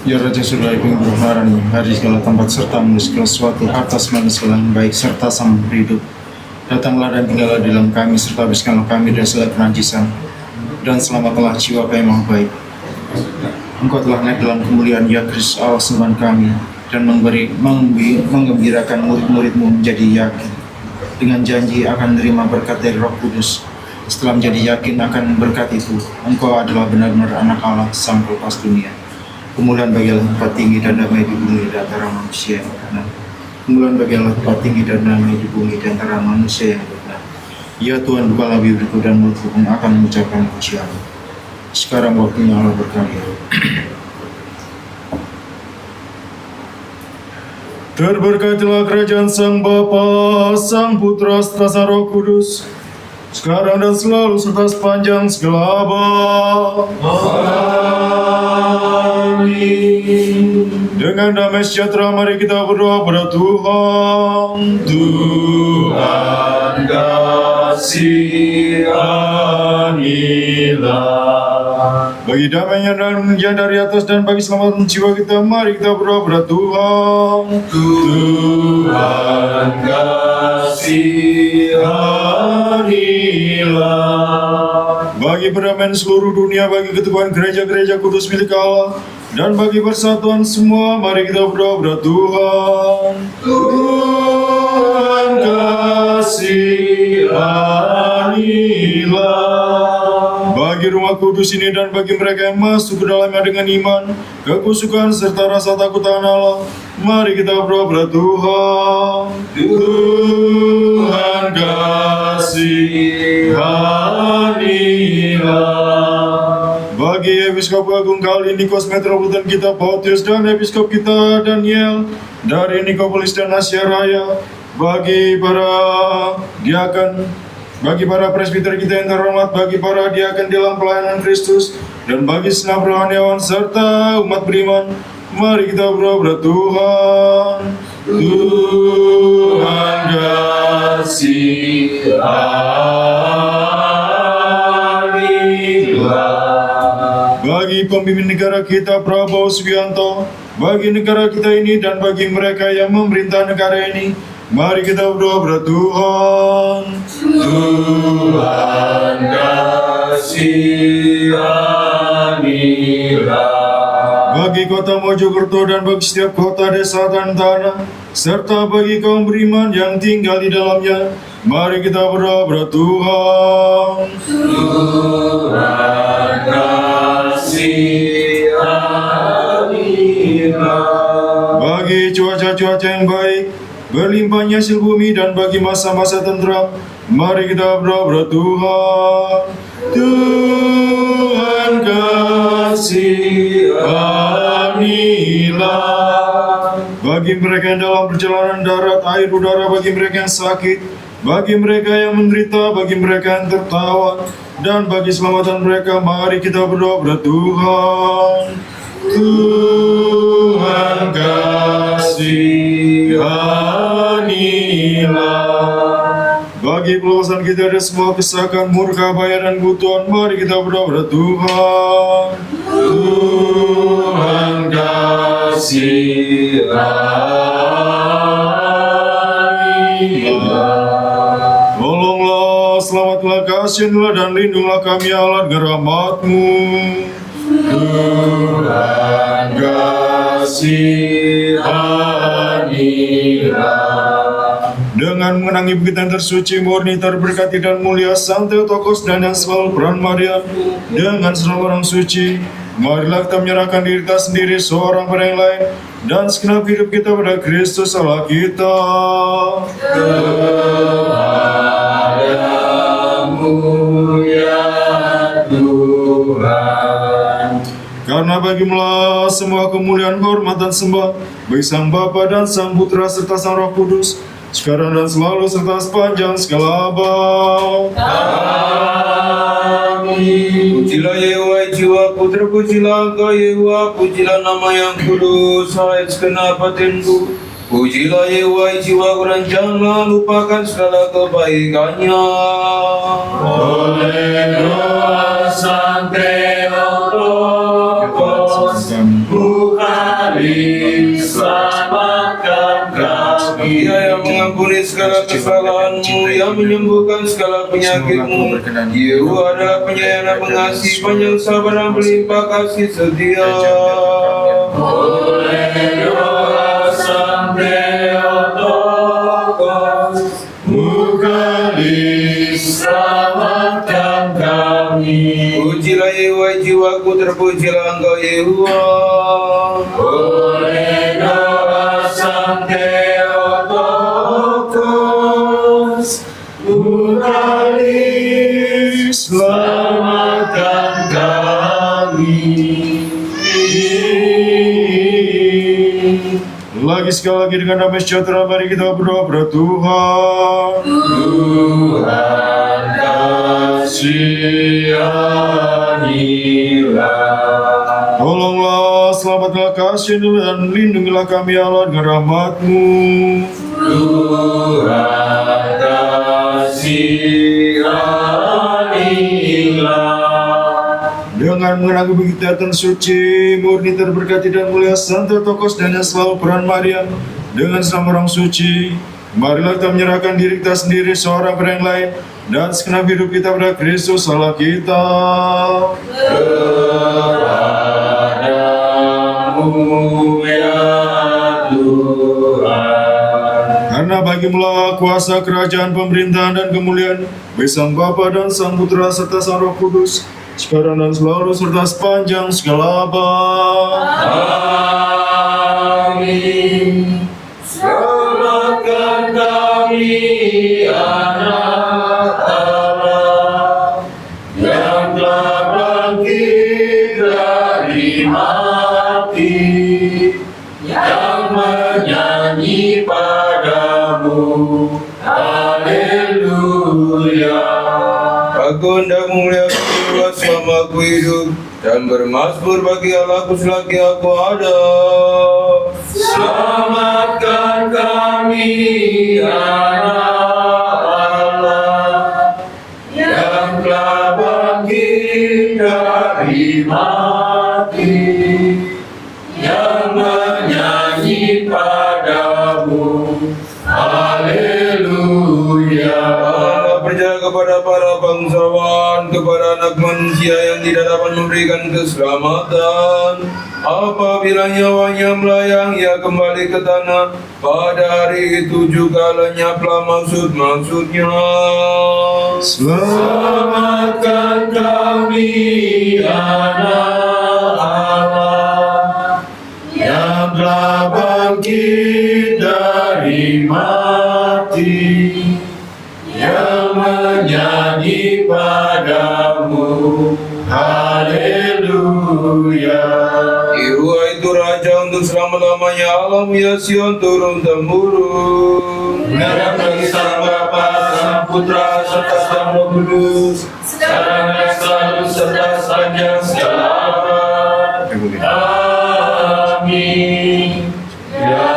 Ya Raja Surga yang berharani, hari segala tempat serta segala sesuatu, harta semana segala yang baik serta sang hidup. Datanglah dan tinggallah di dalam kami serta bersihkanlah kami dari segala kenajisan, dan selamatlah jiwa kami yang maha baik. Engkau telah naik dalam kemuliaan ya Kristus Allah Sembahan kami, dan menggembirakan murid-muridmu menjadi yakin dengan janji akan menerima berkat dari Roh Kudus. Setelah menjadi yakin akan berkat itu, engkau adalah benar-benar anak Allah sang pelepas dunia. Kemuliaan bagi Allah tempat tinggi dan damai di bumi di antara manusia yang benar. Kemuliaan bagi Allah tempat tinggi dan damai di bumi di antara manusia yang benar. Ya Tuhan, bukalah bibirku dan mulutku akan mengucapkan pujian. Sekarang waktunya Allah berkarya. Terberkatilah kerajaan Sang Bapa, Sang Putra, serta Sang Roh Kudus, sekarang dan selalu serta sepanjang segala abad. Amin. Dengan damai sejahtera mari kita berdoa pada Tuhan. Tuhan kasihanilah. Bagi damainya dan yang dari atas dan bagi selamat jiwa kita, mari kita berdoa pada Tuhan. Tuhan kasihanilah. Bagi perdamaian seluruh dunia, bagi keteguhan gereja-gereja kudus milik Allah, dan bagi persatuan semua, mari kita berdoa pada Tuhan. Tuhan kasihanilah. Bagi rumah kudus ini dan bagi mereka yang masuk ke dalamnya dengan iman, kekusukan serta rasa takut akan Allah, mari kita berdoa pada Tuhan. Tuhan kasihanilah. Bagi Episkop Agung kali Nikos Metropolitan kita Pautius dan Episkop kita Daniel dari Nikopolis dan Asia Raya, bagi para diakan, bagi para presbiter kita yang terhormat, bagi para diakan di dalam pelayanan Kristus, dan bagi segenap rohaniawan serta umat beriman, mari kita berdoa pada Tuhan. Tuhan kasihanilah. Bagi pemimpin negara kita Prabowo Subianto, bagi negara kita ini dan bagi mereka yang memerintah negara ini, mari kita berdoa pada Tuhan. Tuhan kasihanilah. Bagi kota Mojokerto dan bagi setiap kota, desa dan tanah, serta bagi kaum beriman yang tinggal di dalamnya, mari kita berdoa pada Tuhan. Tuhan kasihanilah. Bagi cuaca-cuaca yang baik, berlimpahnya hasil bumi, dan bagi masa-masa tentram, mari kita berdoa pada Tuhan. Tuhan kasihanilah. Bagi mereka yang dalam perjalanan darat, air, udara, bagi mereka yang sakit, bagi mereka yang menderita, bagi mereka yang tertawan, dan bagi keselamatan mereka, mari kita berdoa pada Tuhan. Tuhan kasihanilah. Bagi pelulusan kita dari semua kesakan, murka, bahaya, dan kebutuhan, mari kita berdoa pada Tuhan. Tuhan kasihanilah. Tolonglah, selamatlah, kasihanlah, dan lindunglah kami Allah dengan rahmat-Mu. Tuhan kasihanilah. Dengan mengenangi bukit yang tersuci, murni, terberkati, dan mulia Sang Theotokos dan yang selalu peran Maria dengan seluruh orang suci, marilah kita menyerahkan diri kita sendiri seorang pada yang lain, dan segenap hidup kita pada Kristus Allah kita. Kepadamu ya Tuhan. Karena bagimulah semua kemuliaan, hormat, dan sembah bagi Sang Bapa dan Sang Putra serta Sang Roh Kudus, sekarang dan selalu serta sepanjang segala abad. Amin. Pujilah Yehuwa jiwaku, terpujilah Engkau Yehuwa, pujilah nama yang kudus, hai segenap batinku. Pujilah Yehuwa jiwaku dan janganlah lupakan segala kebaikannya. Oleh doa Sang Theotokos, Bukhari, selamatkan kami. Dia yang mengampuni segala kesalahanmu, yang menyembuhkan segala penyakitmu. Yehuwa adalah penyayang dan mengasihi, panjang sabar dan berlimpah kasih setia. Oleh doa Sang Theotokos, Bukhari, selamatkan kami. Pujilah Yehuwa jiwaku, terpujilah Engkau Yehuwa. Oleh doa Sang Theotokos, Bukhari, selamatkan kami. Lagi sekali lagi dengan damai sejahtera mari kita berdoa kepada Tuhan. Tuhan kasihanilah. Tolonglah, selamatkanlah, kasihanilah, dan lindungilah kami Allah dengan rahmat-Mu. Tuhan kasihanilah. Dengan mengenang kegiatan suci, murni, terberkati dan mulia Sang Theotokos dan yang selalu peran Maria dengan sama orang suci, marilah kita menyerahkan diri kita sendiri seorang pada yang lain dan segenap hidup kita pada Kristus Allah kita. Kepadamu ya Tuhan. Karena bagimulah kuasa, kerajaan, pemerintahan, dan kemuliaan bagi Sang Bapa dan Sang Putra serta Sang Roh Kudus, sekarang dan selalu serta sepanjang segala abad. Amin. Selamatkan kami anak Allah yang telah bangkit dari mati, yang menyanyi padamu. Haleluya. Aku hendak memuliakan Tuhan selama aku hidup dan bermazmur bagi Allahku selagi aku ada. Selamatkan kami anak Allah yang telah bangkit dari mati, yang menyanyi padamu. Haleluya. Percaya kepada para bangsawan, kepada anak manusia yang tidak dapat memberikan keselamatan. Apabila nyawanya melayang, ia kembali ke tanah. Pada hari itu juga lenyaplah maksud-maksudnya. Selamatkan kami anak Allah yang telah bangkit dari mati, yang menyanyi padamu. Haleluya. Yehuwa itu Raja untuk selama-lamanya. Alam ya Sion turun-temurun. Menyerah bagi Sang Bapa, Sang Putra, serta Sang Roh Kudus, sekarang dan selalu serta sepanjang segala abad. Amin. Ya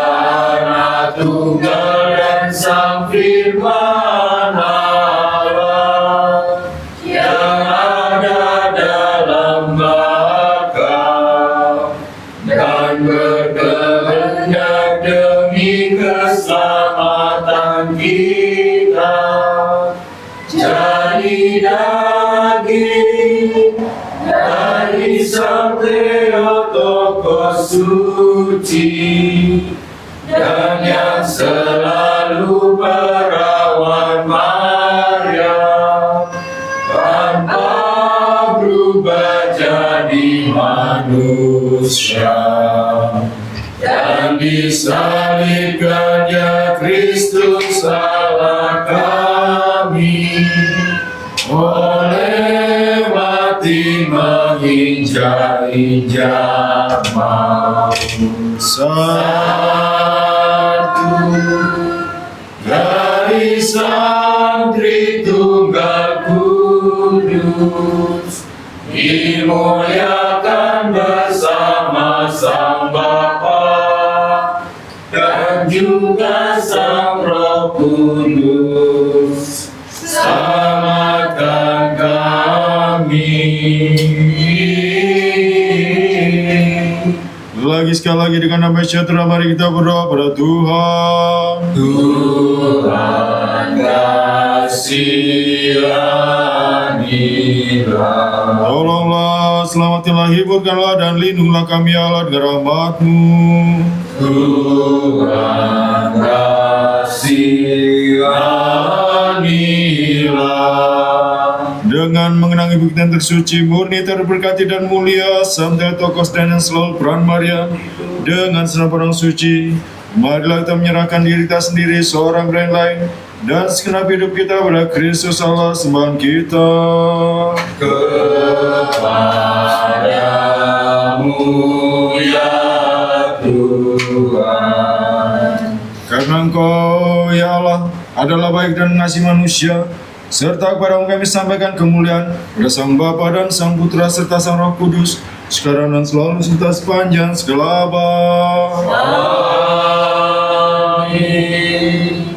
Anak Tunggal dan Sang Firman Allah yang ada dalam Bapa dan berkehendak demi keselamatan kita, jadi daging dari Sang Theotokos suci, dan yang selalu perawan Maria, tanpa berubah jadi manusia, dan disalibkannya Kristus Allah kami, oleh mati injak-injak mau. Satu dari Sang Tritunggal Kudus dimuliakan bersama Sang Bapa dan juga Sang Roh Kudus. Selamatkan kami. Sekali lagi dengan nama sejahtera mari kita berdoa pada Tuhan. Tuhan kasihanilah. Tolonglah, selamatkanlah, hiburkanlah, dan lindunglah kami Allah dengan rahmat-Mu. Tuhan kasihanilah. Dengan mengenang ibu kita yang tersuci, murni, terberkati dan mulia, Santa Theotokos dan yang selalu peran Maria, dengan senang orang suci, marilah kita menyerahkan diri kita sendiri seorang dan lain, dan segenap hidup kita pada Kristus Allah sembahan kita. Kepadamu ya Tuhan. Karena Engkau, ya Allah, adalah baik dan mengasihi manusia, serta kepada kami sampaikan kemuliaan pada Sang Bapa dan Sang Putra serta Sang Roh Kudus, sekarang dan selalu serta sepanjang segala abad. Amin.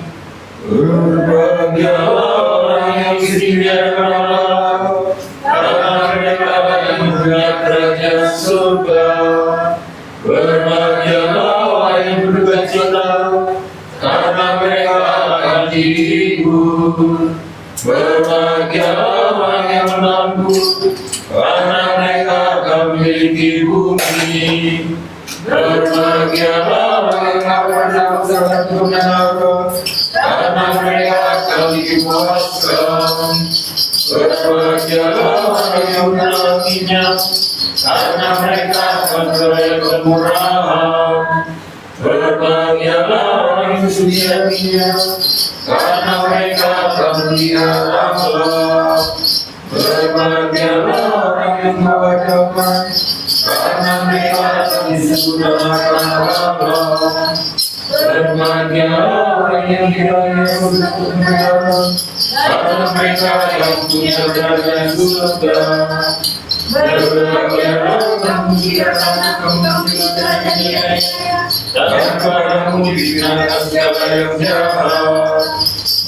Berbahagialah orang yang disediakan Allah, karena mereka akan melihat kerajaan surga. Berbahagialah orang yang berduka cita, karena mereka akan dihibur. Berbahagialah orang yang menangguh, karena mereka akan memiliki bumi. Berbahagialah orang yang akan melaksanakan kebenaran, karena mereka akan dipuaskan. Berbahagialah orang yang menanginya, karena mereka akan beroleh kemurahan. Berbahagialah orang yang sedianya, karena mereka akan melihat Allah. Berbahagialah orang yang mewajibkan, karena mereka akan disebut Allah. Berbahagialah orang yang kiranya berbentuk kebenaran, karena mereka akan punya kerajaan surga. Berbahagialah orang mengerjakan kemuliaan dan padamu dibinakan segala yang jahat.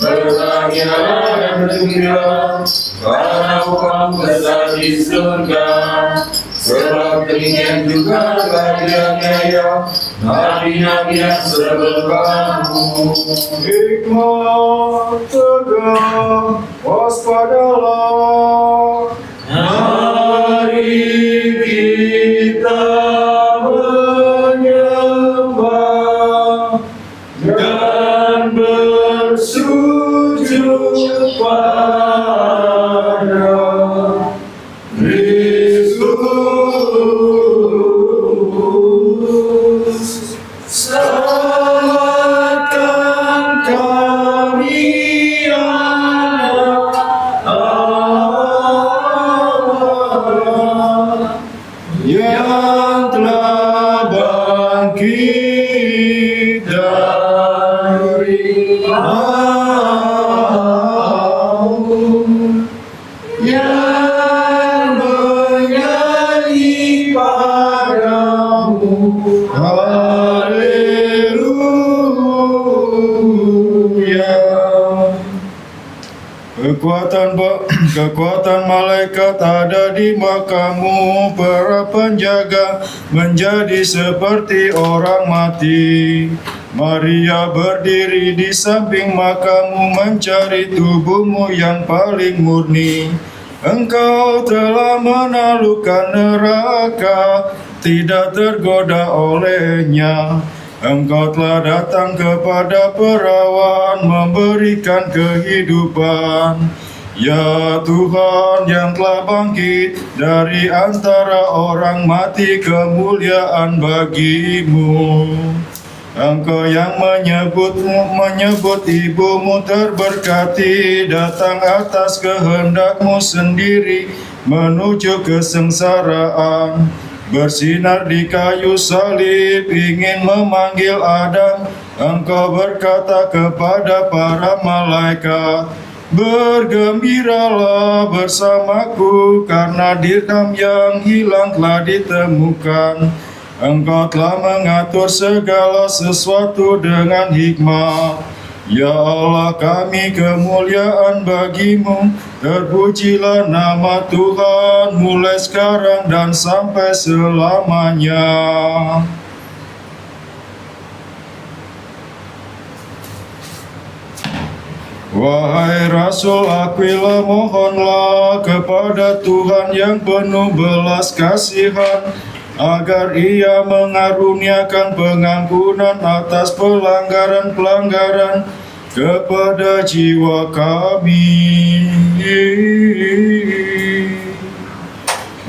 Berbahagialah dan bergembira, karena kamu besar di surga. Sebab demikian juga bahagianya ya nabi-nabi yang sebelummu. Hikmat, tegak, waspadalah. Mari kita menyembah dan bersujud pada Kristus. Selamatkan kami Yang telah bangkit dari maut, yang menyanyi padamu, haleluya. Kekuatan malaikat ada di makamu, para penjaga menjadi seperti orang mati. Maria berdiri di samping makamu mencari tubuhmu yang paling murni. Engkau telah menaklukkan neraka, tidak tergoda olehnya. Engkau telah datang kepada perawan, memberikan kehidupan. Ya Tuhan yang telah bangkit dari antara orang mati, kemuliaan bagimu. Engkau yang menyebut ibumu terberkati, datang atas kehendakmu sendiri, menuju kesengsaraan. Bersinar di kayu salib ingin memanggil Adam. Engkau berkata kepada para malaikat, bergembiralah bersamaku karena dirham yang hilang telah ditemukan. Engkau telah mengatur segala sesuatu dengan hikmat. Ya Allah, kami kemuliaan bagimu. Terpujilah nama Tuhan mulai sekarang dan sampai selamanya. Wahai Rasul Aquila, mohonlah kepada Tuhan yang penuh belas kasihan, agar ia mengaruniakan pengampunan atas pelanggaran-pelanggaran kepada jiwa kami.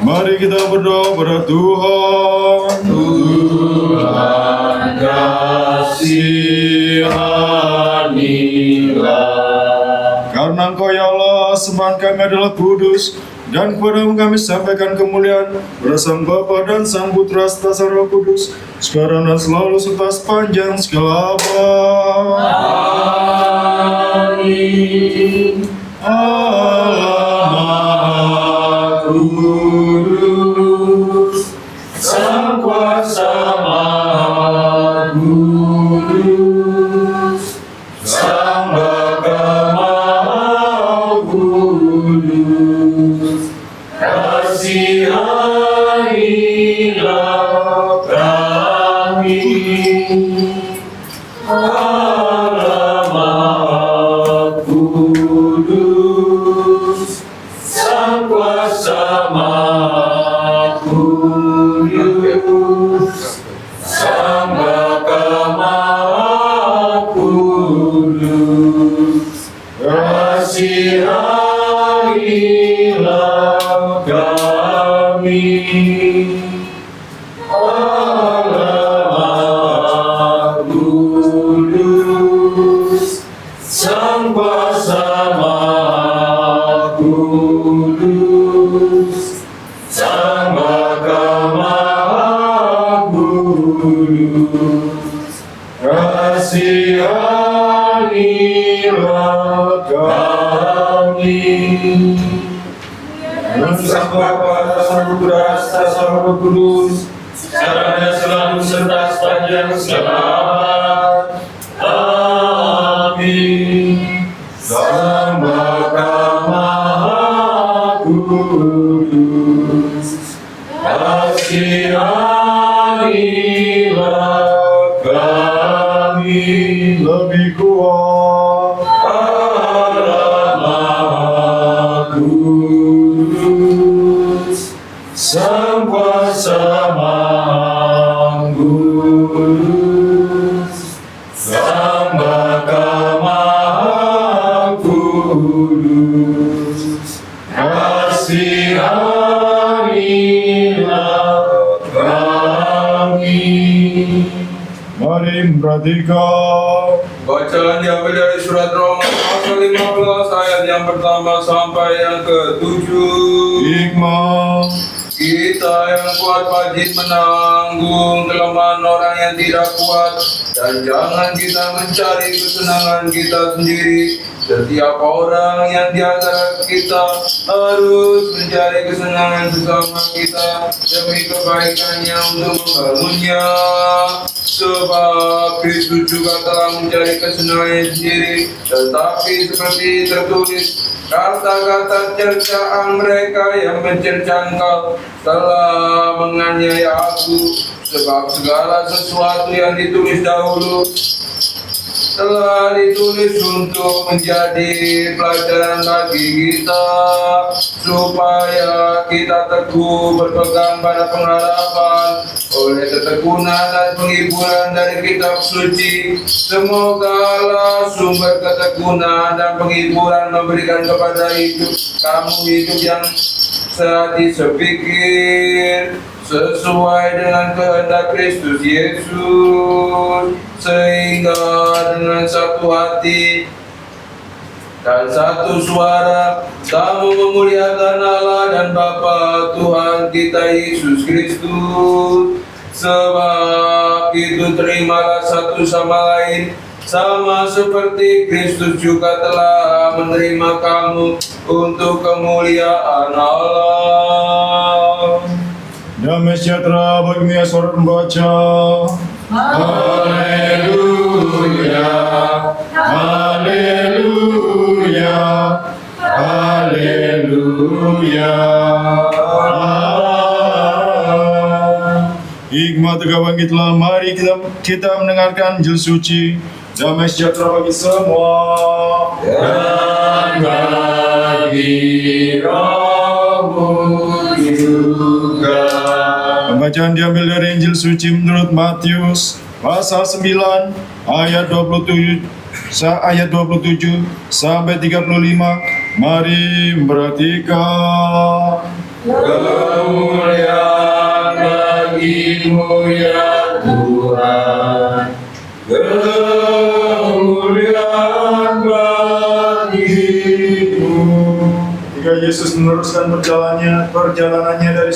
Mari kita berdoa kepada Tuhan. Tuhan kasihanilah. Karena Engkau ya Allah, sembahan kami adalah kudus, dan kepadamu kami sampaikan kemuliaan pada Sang Bapa dan Sang Putra serta Sang Roh Kudus, sekarang dan selalu serta sepanjang segala abad. Amin. Allah Maha Kudus, Sang Kuasa Maha Kudus, Sang Bapa Maha Kudus, kasihanilah kami. Allah Maha Kudus, Sang Kuasa Maha Kudus, Sang Bapa Maha Kudus, kasihanilah kami. Allah Maha Kudus, Sang Kuasa Maha Kudus, Sang Bapa Maha Kudus, kasihanilah kami. Sang Bapa, Sang Putra, Sang Roh Kudus, sekarang dan selalu serta sepanjang segala abad. Amin. Sang Bapa Maha Kudus, kasihanilah kami. Lebih kuat Allah Maha Kudus, Sang Kuasa Maha Kudus, Sang Bapa Maha Kudus, kasihanilah kami. Mari memperhatikan. Bacaan diambil dari surat Roma pasal 15 ayat yang pertama sampai yang ke-7. Hikmah. Kita yang kuat wajib menanggung kelemahan orang yang tidak kuat, dan jangan kita mencari kesenangan kita sendiri. Setiap orang yang di antara kita harus mencari kesenangan bersama kita demi kebaikannya untuk membangunnya. Sebab Kristus juga telah mencari kesenangannya sendiri, tetapi seperti tertulis, kata-kata cercaan mereka yang mencerca engkau telah menganiaya aku. Sebab segala sesuatu yang ditulis dahulu telah ditulis untuk menjadi pelajaran bagi kita, supaya kita teguh berpegang pada pengharapan oleh ketekunan dan penghiburan dari kitab suci. Semoga Allah sumber ketekunan dan penghiburan memberikan kepada kamu hidup yang sehati sepikir, sesuai dengan kehendak Kristus Yesus, sehingga dengan satu hati dan satu suara kamu memuliakan Allah dan Bapa Tuhan kita Yesus Kristus. Sebab itu terimalah satu sama lain, sama seperti Kristus juga telah menerima kamu untuk kemuliaan Allah. Damai sejahtera bagi suara membaca. Haleluya, haleluya, haleluya. Hikmat kebangkitlah, mari kita mendengarkan Injil suci. Damai sejahtera bagi semua Dan bagi rohmu juga. Pembacaan diambil dari Injil suci menurut Matius pasal 9 ayat 27 sampai 35. Mari memperhatikan. Kemuliaan bagimu ya Tuhan, kemuliaan bagimu. Ketika Yesus meneruskan perjalanannya dari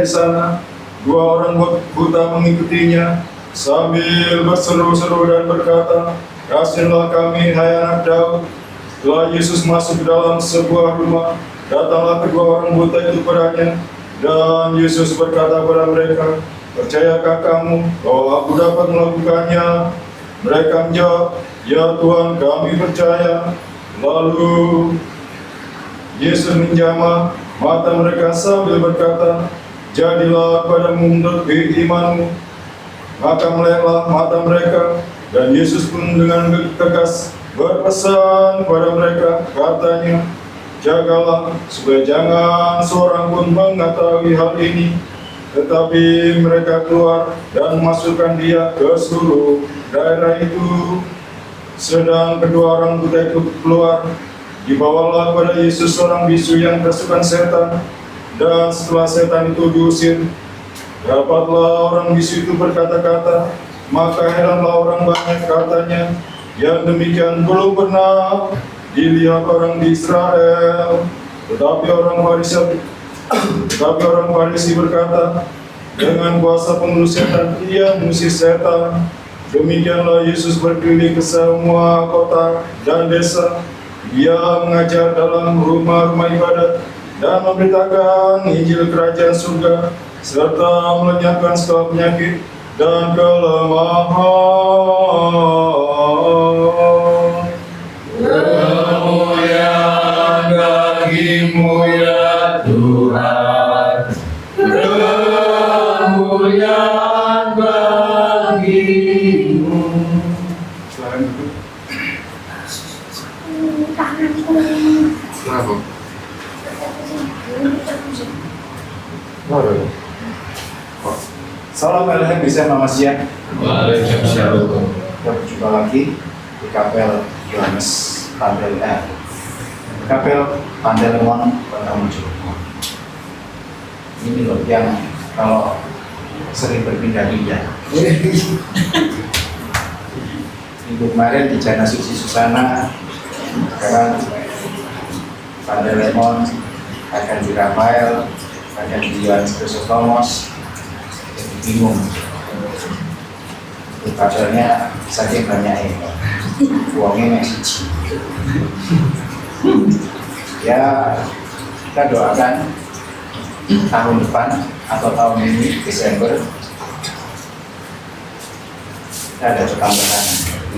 sana, dua orang buta mengikutinya sambil berseru-seru dan berkata, "Kasihilah kami, hai anak Daud." Setelah Yesus masuk ke dalam sebuah rumah, datanglah kedua orang buta itu padanya, dan Yesus berkata kepada mereka, "Percayakah kamu bahwa aku dapat melakukannya?" Mereka menjawab, "Ya Tuhan, kami percaya." Lalu Yesus menjamah mata mereka sambil berkata, "Jadilah padamu menurut imanmu." Maka meleklah mata mereka, dan Yesus pun dengan tegas berpesan kepada mereka, katanya, "Jagalah supaya jangan seorang pun mengetahui hal ini." Tetapi mereka keluar dan memasukkan dia ke seluruh daerah itu. Sedang kedua orang buta itu keluar, dibawalah kepada Yesus seorang bisu yang kerasukan setan, dan setelah setan itu diusir, dapatlah orang bisu itu berkata-kata. Maka heranlah orang banyak, katanya, "Yang demikian belum pernah dilihat orang di Israel." Tetapi orang Farisi berkata, "Dengan kuasa pengurus setan ia mengusir setan." Demikianlah Yesus berkeliling ke semua kota dan desa. Dia mengajar dalam rumah-rumah ibadat dan memberitakan Injil Kerajaan Surga, serta melenyapkan segala penyakit dan kelemahan. Kemuliaan bagimu ya Tuhan, kemuliaan bagimu. Selain itu, Kenapa? salam LH bisa Mama Siang. Waalaikumsalam. Kita berjumpa lagi di Kapel Yohanes Kapel Pandelemon Kota Mojokerto. Ini loh yang kalau sering berpindah-pindah. Minggu kemarin di Jana Suci Susana, sekarang Pandelemon, akan di Rafael, akan di Yohanes Chrysostomos. Jadi bingung. Kapelnya saking banyak ya, uangnya masih ya, kita doakan tahun depan atau tahun ini Desember kita ada pertambahan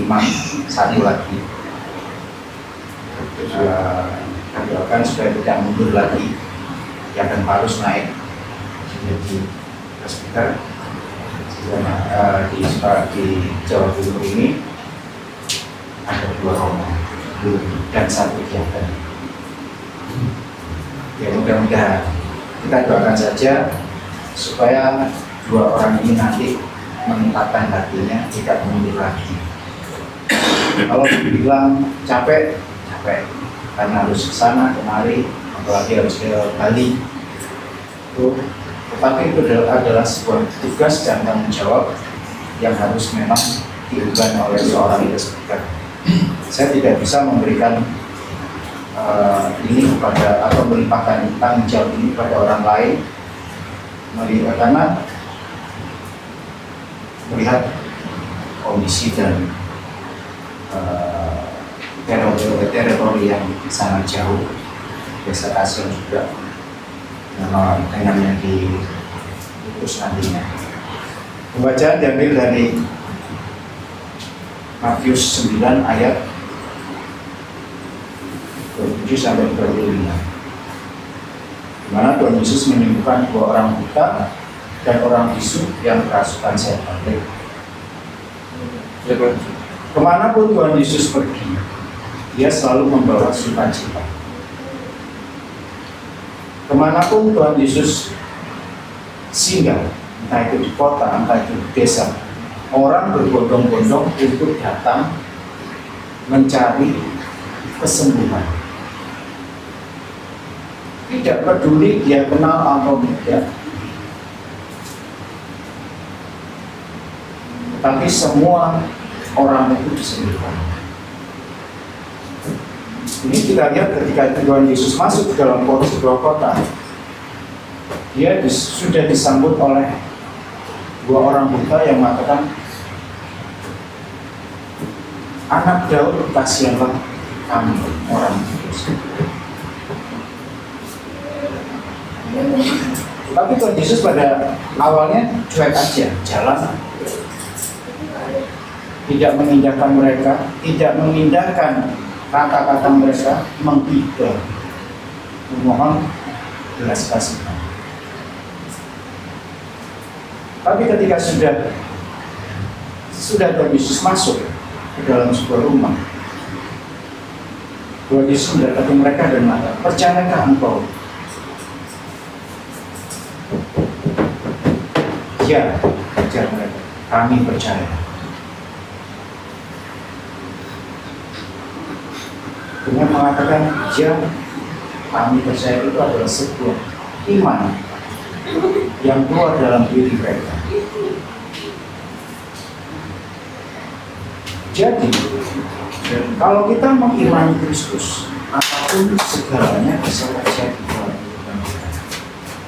imam satu lagi. Kita doakan supaya tidak mundur lagi, yang akan harus naik menjadi presbiter. Di Jawa Timur ini ada 2 romo dan 1 diaken. Ya, mudah-mudahan kita doakan saja supaya 2 orang ini nanti menempatkan hatinya, tidak mundur lagi. Kalau dibilang capek karena harus ke sana kemari, apalagi harus ke Bali, tetapi itu adalah sebuah tugas dan tanggung jawab yang harus memang dilakukan oleh seorang presbiter. Saya tidak bisa memberikan ini kepada atau melimpahkan tanggung jawab ini kepada orang lain, karena melihat kondisi dan teritori yang sangat jauh, desa Kasel juga dengan yang diutus nantinya. Pembacaan diambil dari Matius 9 ayat 27 sampai 25, di mana Tuhan Yesus menyembuhkan 2 orang buta dan orang bisu yang kerasukan setan. Kemanapun Tuhan Yesus pergi, Dia selalu membawa sukacita. Kemanapun Tuhan Yesus singgah, entah itu di kota, entah itu di desa, orang berbondong-bondong untuk datang mencari kesembuhan. Tidak peduli dia kenal atau tidak, tapi semua orang itu disembuhkan. Ini kita lihat ketika Tuhan Yesus masuk ke dalam sebuah kota, Dia sudah disambut oleh 2 orang buta yang mengatakan, "Anak Daud, kasihanlah kami orang dosa." Tapi Tuhan Yesus pada awalnya cuek aja, jalan, tidak mengindahkan mereka, tidak memindahkan kata-kata mereka, menghibur, memohon belas kasihan. Tapi ketika sudah Tuhan Yesus masuk ke dalam sebuah rumah, Tuhan Yesus mendapati mereka dan mengatakan, "Percayakah engkau?" "Ya," ujar mereka, "kami percaya." Dengan mengatakan, "Ya, kami percaya," itu adalah sebuah iman yang keluar dalam diri mereka. Jadi, kalau kita mengimani Kristus, apapun segalanya bisa terjadi.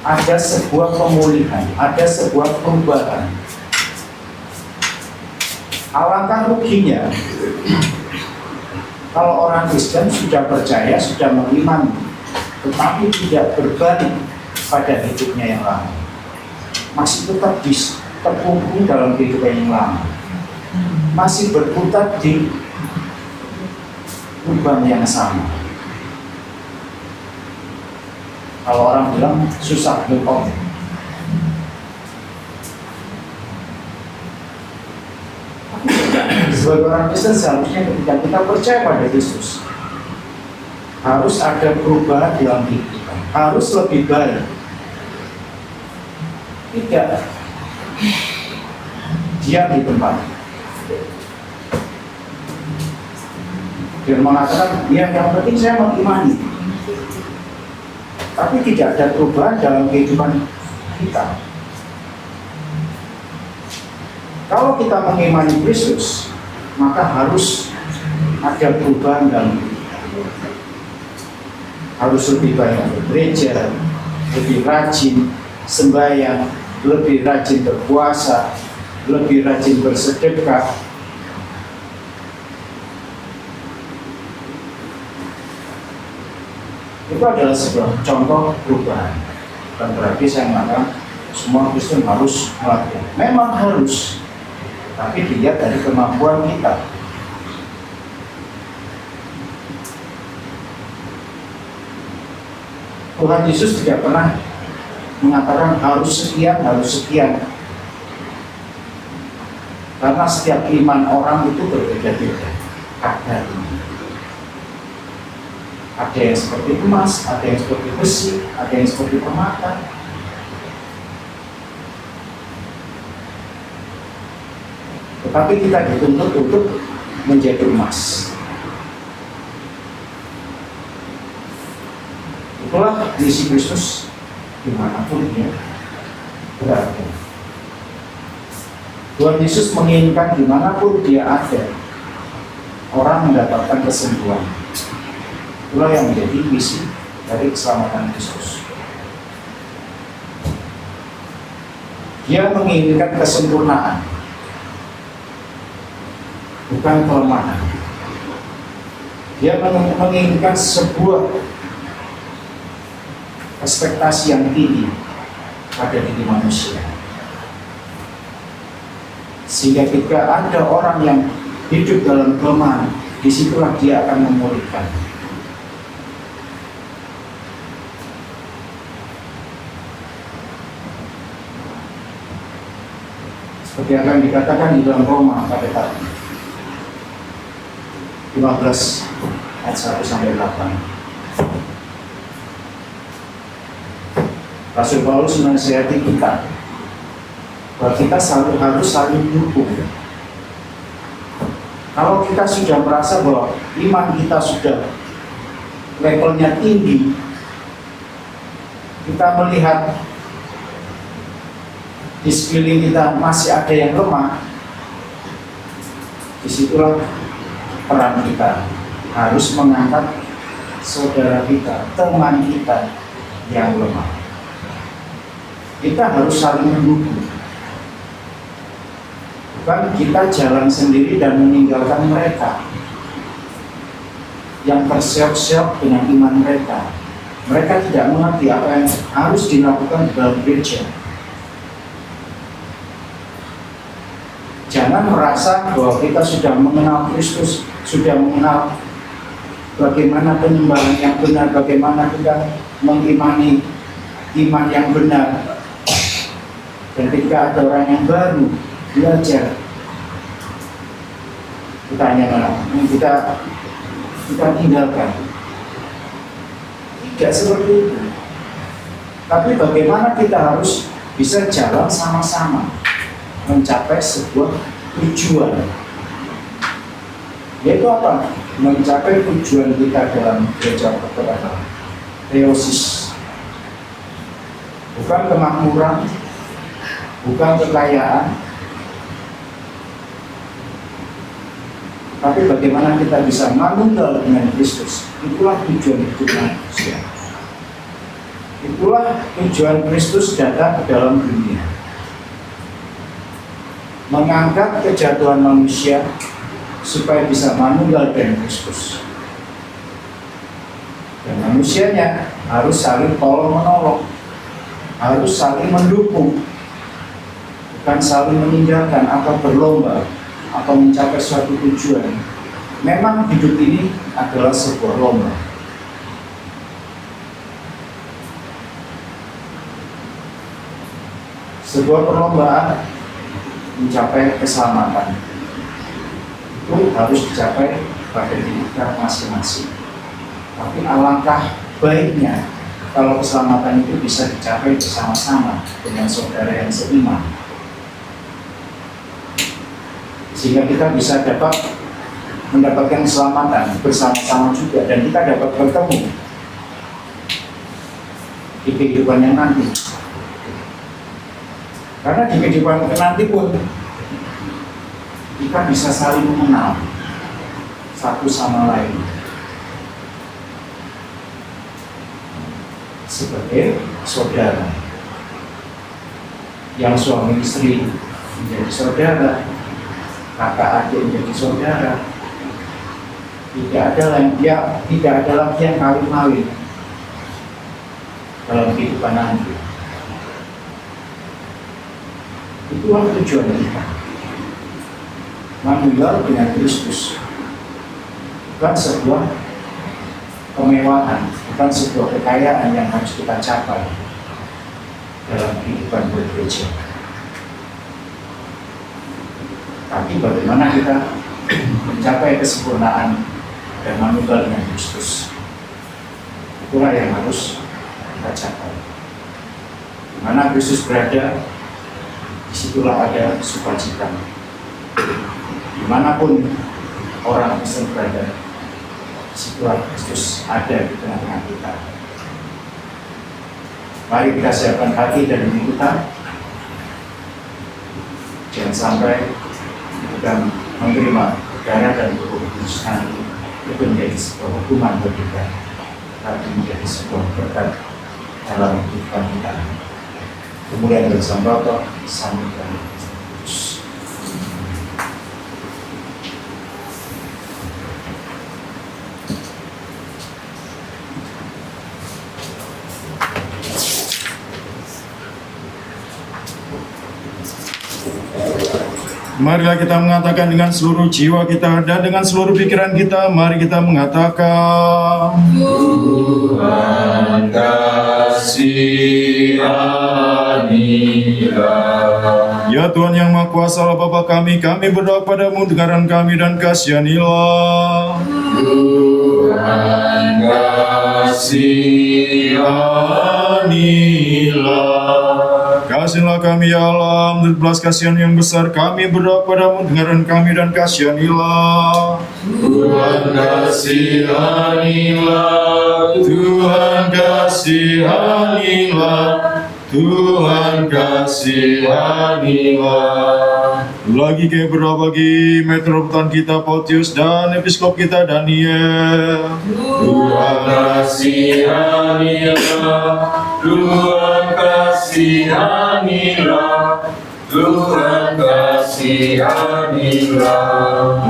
Ada sebuah pemulihan, ada sebuah perubahan. Alangkah ruginya kalau orang Kristen sudah percaya, sudah mengimani, tetapi tidak berbalik pada hidupnya yang lama, masih tetap terkungkung dalam kehidupan yang lama, masih berputar di lubang yang sama. Kalau orang bilang susah move on. Sebagai orang Kristen seharusnya ketika kita percaya pada Yesus, harus ada perubahan dalam hidup kita, harus lebih baik. Tidak diam di tempat dan mengatakan, "Ya, yang penting saya mengimani," tapi tidak ada perubahan dalam kehidupan kita. Kalau kita mengimani Kristus, maka harus ada perubahan dalam hidup. Harus lebih banyak bergereja, lebih rajin sembahyang, lebih rajin berpuasa, lebih rajin bersedekah. Itu adalah sebuah contoh perubahan. Dan berarti saya mengatakan semua Kristen harus melakukan. Memang harus, tapi dilihat dari kemampuan kita. Tuhan Yesus tidak pernah mengatakan harus sekian, karena setiap iman orang itu berbeda-beda kadarnya. Ada yang seperti emas, ada yang seperti besi, ada yang seperti permata. Tetapi kita dituntut untuk menjadi emas. Itulah misi Kristus dimanapun dia berada. Tuhan Yesus menginginkan dimanapun dia ada, orang mendapatkan kesembuhan. Itulah yang menjadi misi dari keselamatan Kristus. Dia menginginkan kesempurnaan, bukan kelemahan. Dia menginginkan sebuah ekspektasi yang tinggi pada diri manusia, sehingga ketika ada orang yang hidup dalam kelemahan, disitulah dia akan memulihkan. Seperti yang dikatakan di dalam Roma pada tadi 15 ayat 1 sampai 8. Rasul Paulus menasihati kita bahwa kita harus saling mendukung. Kalau kita sudah merasa bahwa iman kita sudah levelnya tinggi, kita melihat di sekeliling kita masih ada yang lemah, disitulah peran kita harus mengangkat saudara kita, teman kita yang lemah. Kita harus saling mendukung, bukan kita jalan sendiri dan meninggalkan mereka yang terseok-seok dengan iman mereka. Mereka tidak mengerti apa yang harus dilakukan dalam gereja. Jangan merasa bahwa kita sudah mengenal Kristus, sudah mengenal bagaimana penyembahan yang benar, bagaimana kita mengimani iman yang benar. Dan ketika ada orang yang baru belajar, kita tinggalkan. Tidak seperti itu. Tapi bagaimana kita harus bisa jalan sama-sama mencapai sebuah tujuan, yaitu apa? Mencapai tujuan kita dalam gereja pertobatan, theosis, bukan kemakmuran, bukan kekayaan, tapi bagaimana kita bisa manunggal dengan Kristus. Itulah tujuan hidup manusia. Itulah tujuan Kristus datang ke dalam dunia, mengangkat kejatuhan manusia supaya bisa manunggal dengan Kristus. Dan manusianya harus saling tolong-menolong, harus saling mendukung, bukan saling meninggalkan atau berlomba atau mencapai suatu tujuan. Memang hidup ini adalah sebuah lomba. Sebuah perlombaan mencapai keselamatan itu harus dicapai pada diri kita masing-masing. Tapi alangkah baiknya kalau keselamatan itu bisa dicapai bersama-sama dengan saudara yang seiman, sehingga kita bisa mendapatkan keselamatan bersama-sama juga, dan kita dapat bertemu di kehidupan yang nanti. Karena di kehidupan nanti pun kita bisa saling mengenal satu sama lain sebagai saudara, yang suami istri menjadi saudara, kakak adik menjadi saudara. Tidak ada lagi yang kawin-kawin dalam kehidupan nanti. Itulah tujuan kita, manunggal dengan Kristus. Bukan sebuah kemewahan, bukan sebuah kekayaan yang harus kita capai dalam kehidupan bergereja. Tapi bagaimana kita mencapai kesempurnaan dan manunggal dengan Kristus, itulah yang harus kita capai. Di mana Kristus berada, disitulah ada sukacita. Dimanapun orang Kristen berada, disitulah Kristus ada di tengah-tengah kita. Mari kita siapkan hati dan diri kita, jangan sampai kita menerima darah dan tubuh Kristus nanti itu menjadi sebuah hukuman bagi kita, tapi menjadi sebuah berkat dalam kehidupan kita. Kemudian dari Sang Bapa, Sang dan Roh Kudus. Marilah kita mengatakan dengan seluruh jiwa kita dan dengan seluruh pikiran kita, mari kita mengatakan, Tuhan kasihanilah. Ya Tuhan yang Maha Kuasa Allah Bapa kami berdoa padamu, dengarkan kami dan kasihanilah. Tuhan kasihanilah. Kasihilah kami ya Allah, menurut belas kasihan yang besar kami berdoa padamu, dengarkan kami dan kasihanilah. Tuhan kasihanilah. Tuhan kasihanilah, Tuhan kasihanilah. Lagi kami berdoa bagi metropolitan kita Pautius dan episkop kita Daniel. Tuhan kasihanilah. Tuhan kasihanilah. Tuhan kasihanilah.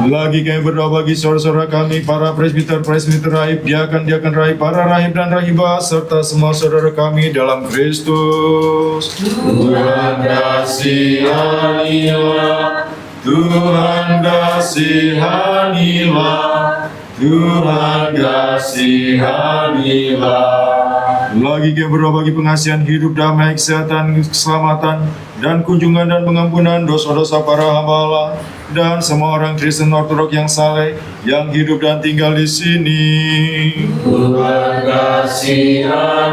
Lagi kami berdoa bagi saudara-saudara kami, para presbiter rahib, diakan rahib, para rahib dan rahibah, serta semua saudara kami dalam Kristus. Tuhan kasihanilah. Tuhan kasihanilah, Tuhan kasihanilah. Lagi kami berdoa bagi pengasihan hidup, damai, kesehatan, keselamatan, dan kunjungan dan pengampunan dosa-dosa para hamba Allah dan semua orang Kristen Ortodok yang saleh yang hidup dan tinggal di sini. Tuhan kasihanilah.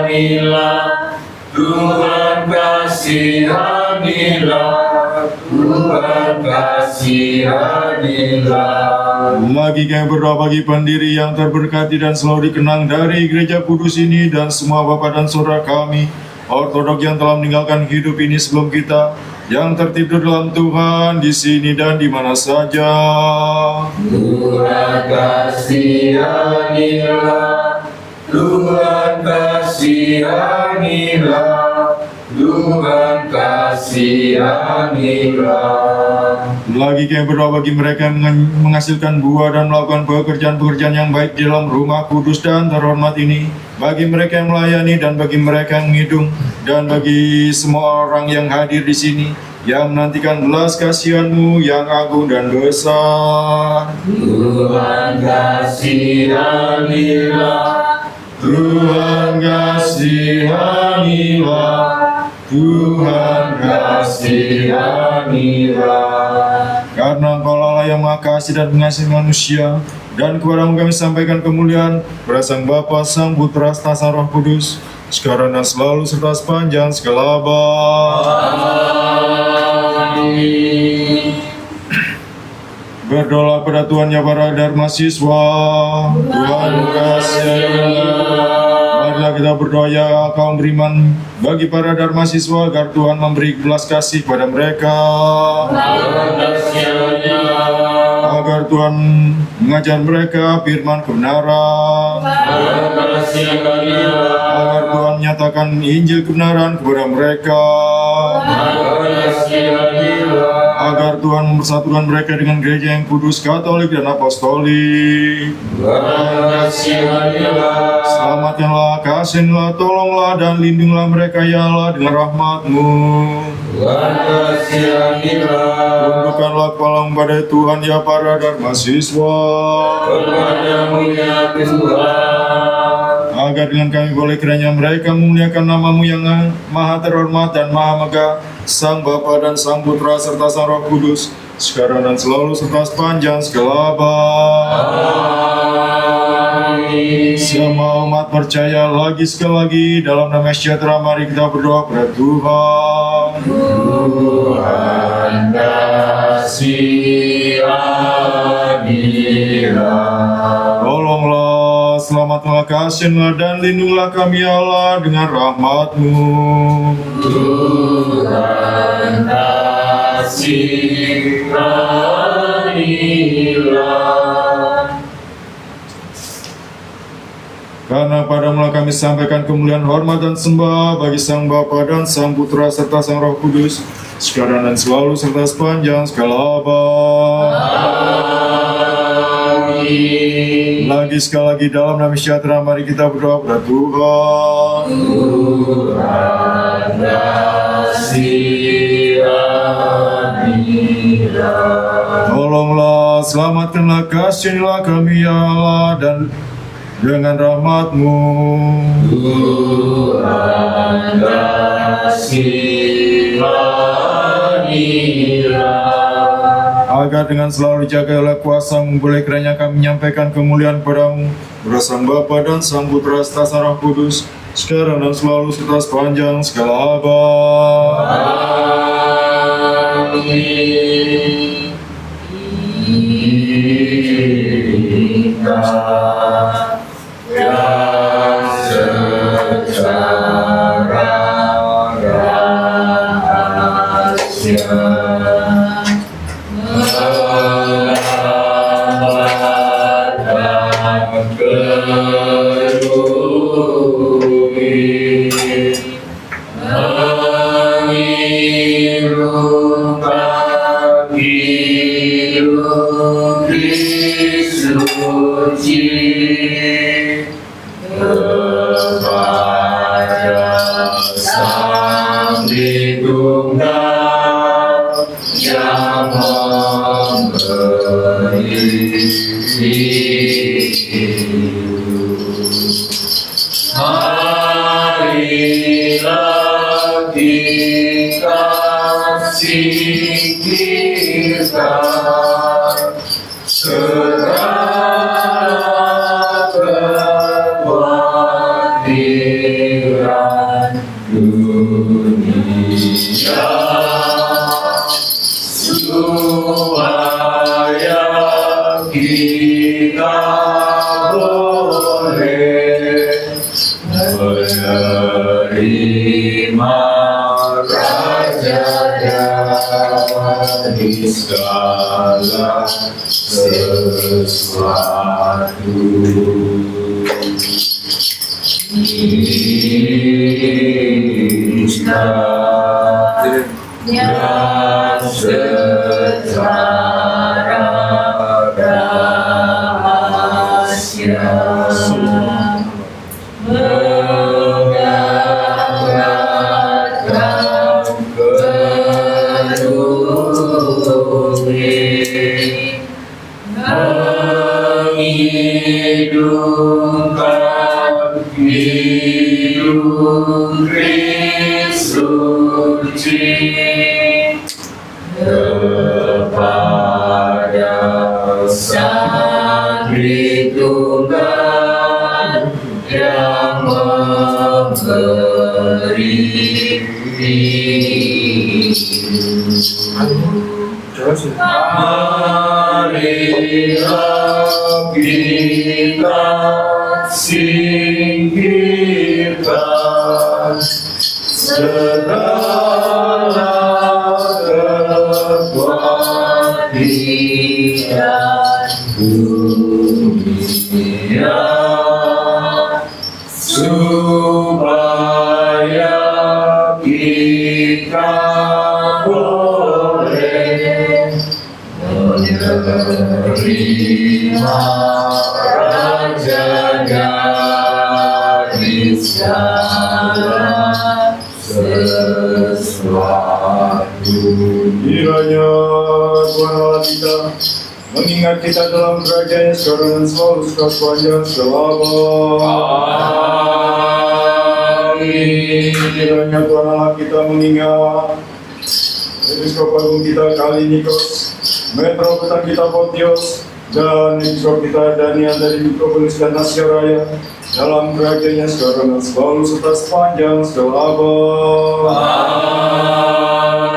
Tuhan kasihanilah. Tuhan kasihanilah. Lagi kami berdoa bagi pendiri yang terberkati dan selalu dikenang dari gereja kudus ini dan semua bapak dan saudara kami Ortodok yang telah meninggalkan hidup ini sebelum kita, yang tertidur dalam Tuhan di sini dan di mana saja. Tuhan kasihanilah. Tuhan kasihanilah. Tuhan kasihanilah. Lagi kami berdoa bagi mereka yang menghasilkan buah dan melakukan pekerjaan-pekerjaan yang baik di dalam rumah kudus dan terhormat ini, bagi mereka yang melayani dan bagi mereka yang menghitung, dan bagi semua orang yang hadir di sini yang menantikan belas kasihan-Mu yang agung dan besar. Tuhan kasihanilah. Tuhan kasihanilah, Tuhan kasihanilah. Karena Engkau Allah yang Maha Kasih dan Pengasih manusia, dan kepada-Mu kami sampaikan kemuliaan kepada Sang Bapa, Sang Putra, serta Sang Roh Kudus, sekarang dan selalu serta sepanjang segala abad. Amin. Berdoa pada Tuhan ya para dharma siswa. Tuhan kasihilah. Marilah kita berdoa ya kaum beriman bagi para dharma siswa agar Tuhan memberi belas kasih kepada mereka. Agar Tuhan mengajar mereka firman kebenaran. Agar Tuhan menyatakan Injil kebenaran kepada mereka. Agar Tuhan mempersatukan mereka dengan gereja yang kudus, katolik, dan apostolik. Selamatkanlah, kasihilah, tolonglah, dan lindungilah mereka ya Allah dengan rahmat-Mu. Tundukkanlah kepala kepada Tuhan ya para dharma siswa. Agar dengan kami boleh kiranya mereka memuliakan nama-Mu yang maha terhormat dan maha megah, Sang Bapa dan Sang Putra serta Sang Roh Kudus, sekarang dan selalu serta sepanjang segala abad. Amin. Semua umat percaya lagi sekali lagi dalam nama sejahtera, mari kita berdoa kepada Tuhan. Tuhan kasihanilah. Tolonglah, selamatkanlah, kasihilah, dan lindungilah kami ya Allah dengan rahmat-Mu. Tuhan kasihanilah. Karena padamu kami sampaikan kemuliaan, hormat dan sembah bagi Sang Bapa dan Sang Putra serta Sang Roh Kudus, sekarang dan selalu serta sepanjang segala abad. Amin. Lagi sekali lagi dalam nama sejahtera mari kita berdoa kepada Tuhan. Tolonglah, selamatkanlah, kasihanilah kami ya Allah, dan dengan rahmat-Mu Tuhan kasihanilah, agar dengan selalu dijaga oleh kuasa-Mu, boleh kiranya kami menyampaikan kemuliaan padamu, kepada Sang Bapa dan Sang Putra serta Sang Roh Kudus, sekarang dan selalu serta sepanjang segala abad. Amin. Yang secara rahasia menyelamatkan kerumit, mengirungkan hidup suci kepada Sang Tritunggal yang memberi hidup. Marilah kita singkirkan segala kekhawatiran dunia, supaya kita boleh menerima Raja dari segala sesuatu. Yang secara rahasia mendapatkan kerumit, menghidupkan hidup suci kepada Sang Tritunggal yang memberi marilah kita singkirkan segala kekhawatiran dunia, supaya kita boleh menerima Raja dari segala sesuatu. Kiranya Tuhan Allah kita mengingat kita dalam kerajaan sekarang dan selalu sepanjang segala abad. Amin. Kiranya Tuhan Allah kita mengingat Episkop Agung kita Kalinikos, Metropolitan kita Pontius, dan Episkop kita Daniel dari Mikropolis dan Asia Raya dalam kerajaannya sekarang dan selalu serta sepanjang segala abad.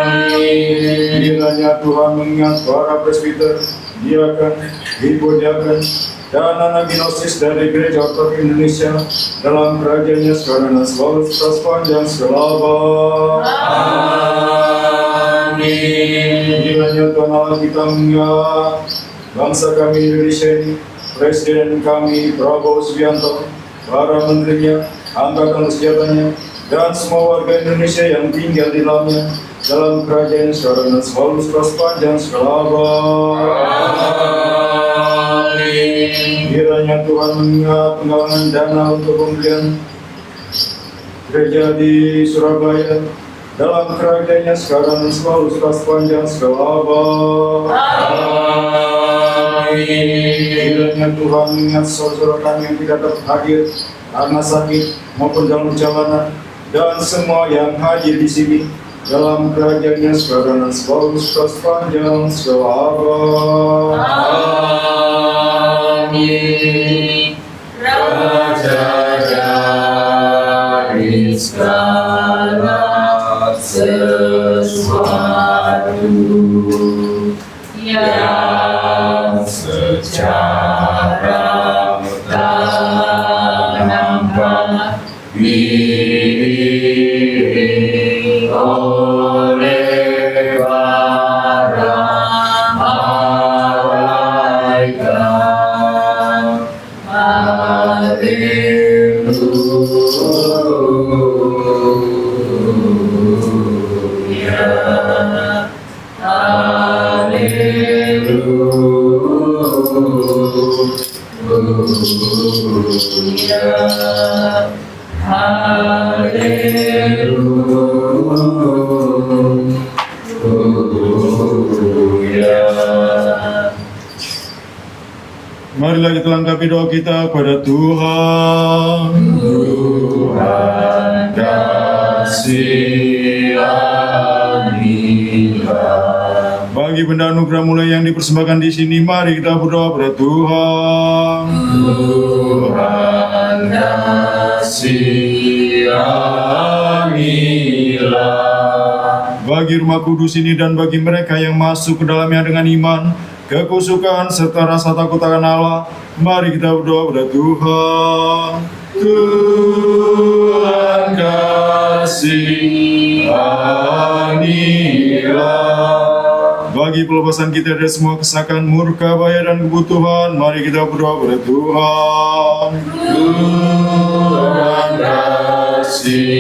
Amin. Kiranya Tuhan mengingat para presbiter, diakan, ibu diakan, dan anak gnosis dari Gereja Ortodoks Indonesia dalam kerajaannya sekarang dan selalu serta sepanjang segala abad. Amin. Kiranya Tuhan Allah kita mengingat bangsa kami Indonesia ini, Presiden kami Prabowo Subianto, para menterinya, angkatan senjatanya, dan semua warga Indonesia yang tinggal di dalamnya, dalam kerajaan sekarang dan selalu sepanjang segala abad. Amin. Kiranya Tuhan mengingat penggalangan dana untuk pembelian gereja di Surabaya, dalam kerajaannya sekarang dan selalu sepanjang segala abad. Kiranya Tuhan mengingat saudara kami yang tidak dapat hadir karena sakit maupun dalam perjalanan, dan semua yang hadir di sini, dalam kerajaannya sekarang dan selalu sepanjang segala abad. Amin. Raja dari segala sesuatu yang secara tak nampak diri oleh para malaikat. Haleluya. Marilah kita lengkapi doa kita pada Tuhan. Tuhan kasihanilah. Bagi benda anugerah mulai yang dipersembahkan di sini, mari kita berdoa pada Tuhan. Tuhan kasihanilah. Bagi rumah kudus ini dan bagi mereka yang masuk ke dalamnya dengan iman, kekusukan serta rasa takut akan Allah, mari kita berdoa pada Tuhan. Tuhan kasihanilah. Bagi pelepasan kita dari semua kesakan, murka, bahaya, dan kebutuhan, mari kita berdoa pada Tuhan. Tuhan kasihanilah.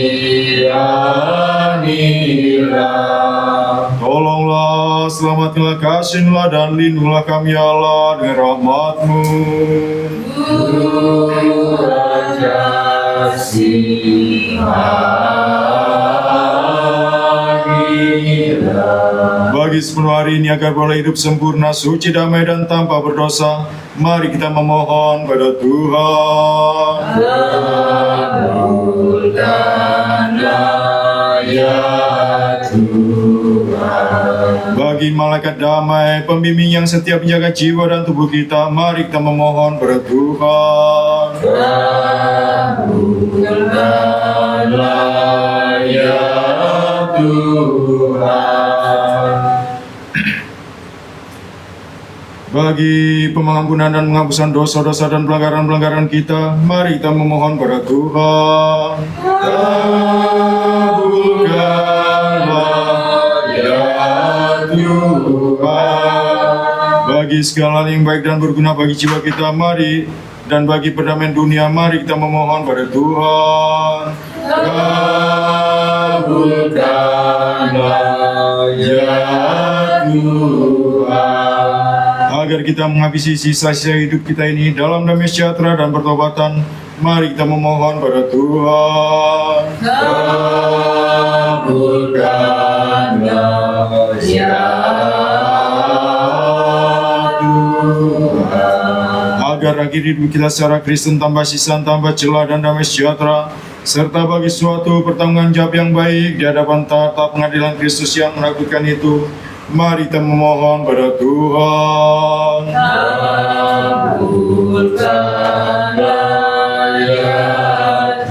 Tolonglah, selamatkanlah, kasihilah, dan lindungilah kami Allah dengan rahmat-Mu. Tuhan kasihanilah. Bagi sepenuh hari ini agar boleh hidup sempurna, suci, damai, dan tanpa berdosa, mari kita memohon pada Tuhan. Kabulkanlah ya Tuhan. Bagi malaikat damai, pembimbing yang setia menjaga jiwa dan tubuh kita, mari kita memohon pada Tuhan. Kabulkanlah ya Tuhan. Bagi pengampunan dan penghapusan dosa-dosa dan pelanggaran-pelanggaran kita, mari kita memohon pada Tuhan. Kabulkanlah ya Tuhan. Bagi segala yang baik dan berguna bagi jiwa kita, mari, dan bagi perdamaian dunia, mari kita memohon pada Tuhan. Kabulkanlah ya Tuhan. Agar kita menghabisi sisa-sisa hidup kita ini dalam damai sejahtera dan pertobatan, mari kita memohon pada Tuhan. Kabulkanlah ya Tuhan. Agar akhir hidup kita secara Kristen tanpa sisa, tanpa celah, dan damai sejahtera, serta bagi suatu pertanggungan jawab yang baik di hadapan tahta pengadilan Kristus yang menakutkan itu, mari kita memohon pada Tuhan. Kabulkanlah ya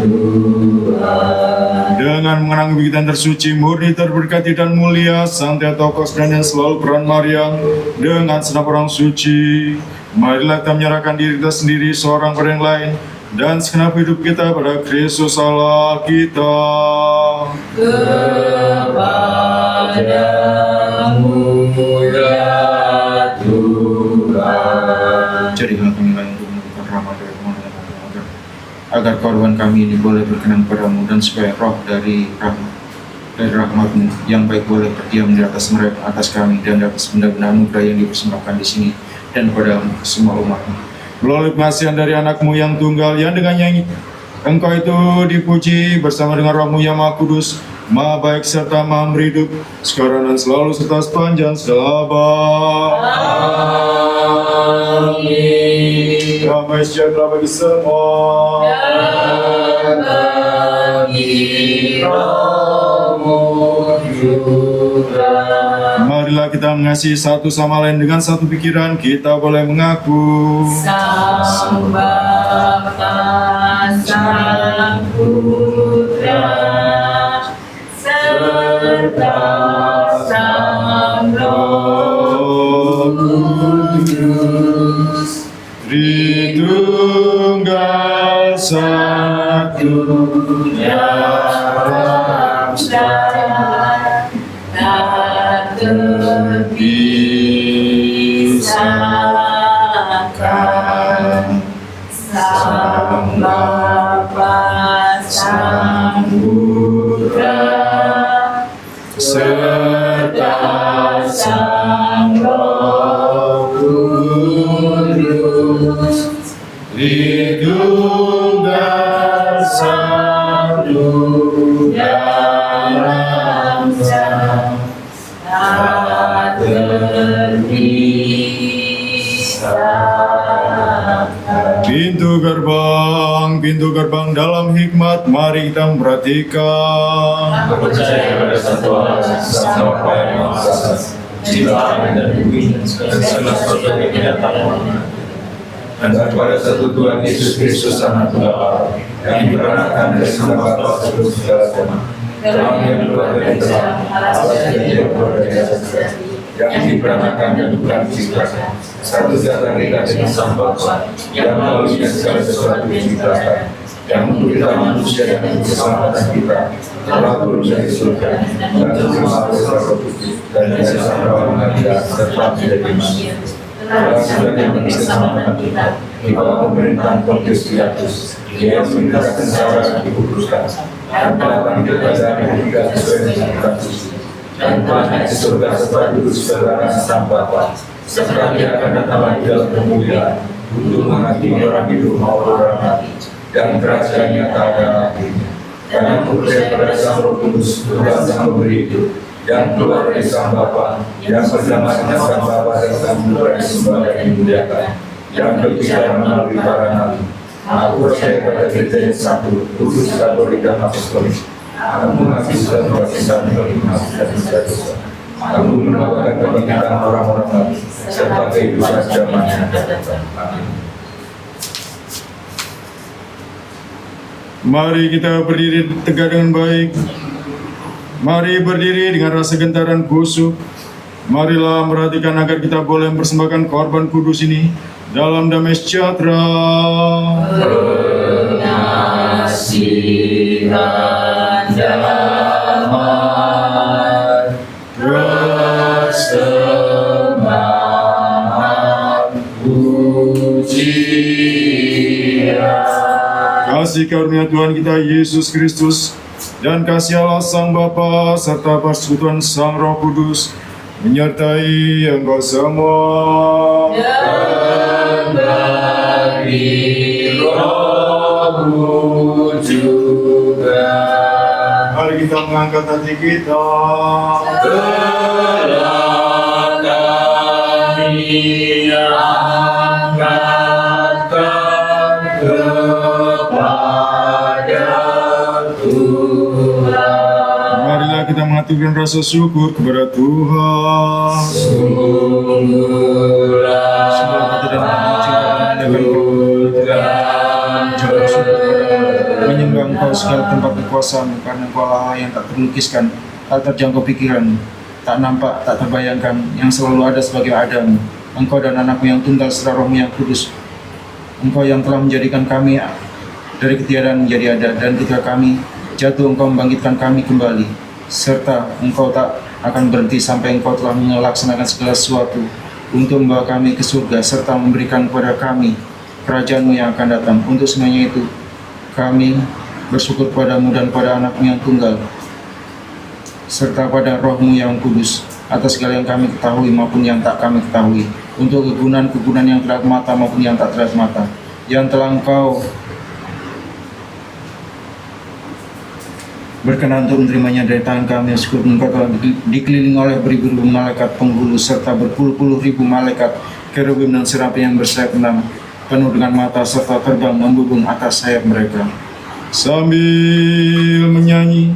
Tuhan. Dengan mengenang bibit tersuci, murni, terberkati, dan mulia, Santia Tokos dan yang selalu peran Maria, dengan segenap orang suci, marilah kita menyerahkan diri kita sendiri seorang pada yang lain, dan segenap hidup kita pada Kristus Allah kita. Kepadamu ya Tuhan. Jadilah kami layak untuk mendapatkan rahmat dari Tuhan yang Maha Kuasa. agar korban kami ini boleh berkenan padamu, dan supaya roh dari rahmat-Mu yang baik boleh berdiam di atas mereka, atas kami, dan di atas benda-benda anugerah yang dipersembahkan di sini, dan pada semua umat-Mu. Melalui pengasihan dari anak-Mu yang tunggal, yang dengannya Engkau itu dipuji bersama dengan Roh-Mu yang Maha Kudus, Maha baik serta Maha memberi hidup, sekarang dan selalu serta sepanjang segala abad. Amin. Damai sejahtera bagi semua. Dan bagi rohmu juga. Marilah kita mengasihi satu sama lain dengan satu pikiran, kita boleh mengaku. Sang Bapa, Sang Putra, serta Sang Roh Kudus, Tritunggal satu dalam dan tak terpisahkan. Sang Bapa, Sang Putra, serta Sang Roh Kudus, Tritunggal satu dalam dan tak terpisahkan. Pintu gerbang dalam hikmat, mari kita memperhatikan. Aku percaya pada satu Allah, Sang Bapa yang Maha Esa, Pencipta dan bumi dan segala sesuatu yang dinyatakan, dan kepada satu Tuhan Yesus Kristus Anak Tunggal Allah, yang diperanakan dari Sang Bapa sebelum segala zaman, yang keluar dari dalam Allah yang keluar dari atas, yang diperanakan dan bukan diciptakan, satu zat kita dengan Sang Bapa, yang melalui segala sesuatu diciptakan, yang memberikan manusia dan keselamatan kita, telah turun dari surga, dan terima oleh Roh Kudus, dan dari Sang Roh Maria, serta menjadi manusia. Telah sudah bersama kita di bawah pemerintahan Pontius Pilatus, Dia menderita sengsara dan dikuburkan, dan telah bangkit pada hari ketiga sesuai dengan Kristus, dan telah naik ke surga serta duduk sebelah Sang Bapa, serta Dia akan datang lagi dalam kemuliaan untuk menghakimi orang hidup maupun orang mati, dan kerajaannya tak ada akhirnya. Dan aku percaya pada Sang Roh Kudus, Tuhan Sang Pemberi hidup, yang keluar dari Sang Bapa, yang bersama dengan Sang Bapa dan Sang Putra yang sembah dan dimuliakan, yang berbicara melalui para nabi. Aku percaya pada gereja yang satu, kudus, katolik, dan apostolik. Aku mengaku dan berpisah dari dosa dan dosa. Aku menawarkan kebangkitan orang-orang mati, serta kehidupan zaman yang akan datang. Amin. Mari kita berdiri tegak dengan baik. Mari berdiri dengan rasa gentar dan khusyuk. Marilah perhatikan agar kita boleh mempersembahkan korban kudus ini dalam damai sejahtera. Kasihan damai, persembahan pujian. Kasih karunia Tuhan kita Yesus Kristus dan kasih Allah Sang Bapa serta persekutuan Sang Roh Kudus menyertai engkau semua. Dan bagi rohmu juga. Mari kita mengangkat hati kita. Telah kami angkatkan kepada Tuhan. Marilah kita mengaturkan rasa syukur kepada Tuhan. Sungguhlah menyembah Engkau segala tempat kekuasaan, karena Engkau Allah yang tak terlukiskan, tak terjangkau pikiran, tak nampak, tak terbayangkan, yang selalu ada sebagai Adam. Engkau dan anak-Mu yang tunggal serta Roh-Mu yang kudus. Engkau yang telah menjadikan kami dari ketiadaan menjadi ada, dan ketika kami jatuh Engkau membangkitkan kami kembali, serta Engkau tak akan berhenti sampai Engkau telah melaksanakan segala sesuatu untuk membawa kami ke surga, serta memberikan kepada kami kerajaan-Mu yang akan datang. Untuk semuanya itu kami bersyukur padamu dan pada anakmu yang tunggal, serta pada rohmu yang kudus, atas segala yang kami ketahui maupun yang tak kami ketahui, untuk kegunaan-kegunaan yang terlihat mata maupun yang tak terlihat mata, yang telah Engkau berkenan untuk menerimanya dari tangan kami. Syukur Engkau telah dikelilingi oleh beribu-ribu malaikat penghulu serta berpuluh-puluh ribu malaikat kerubim dan serapi yang bersayap enam, penuh dengan mata serta terbang membubung atas sayap mereka. Sambil menyanyi,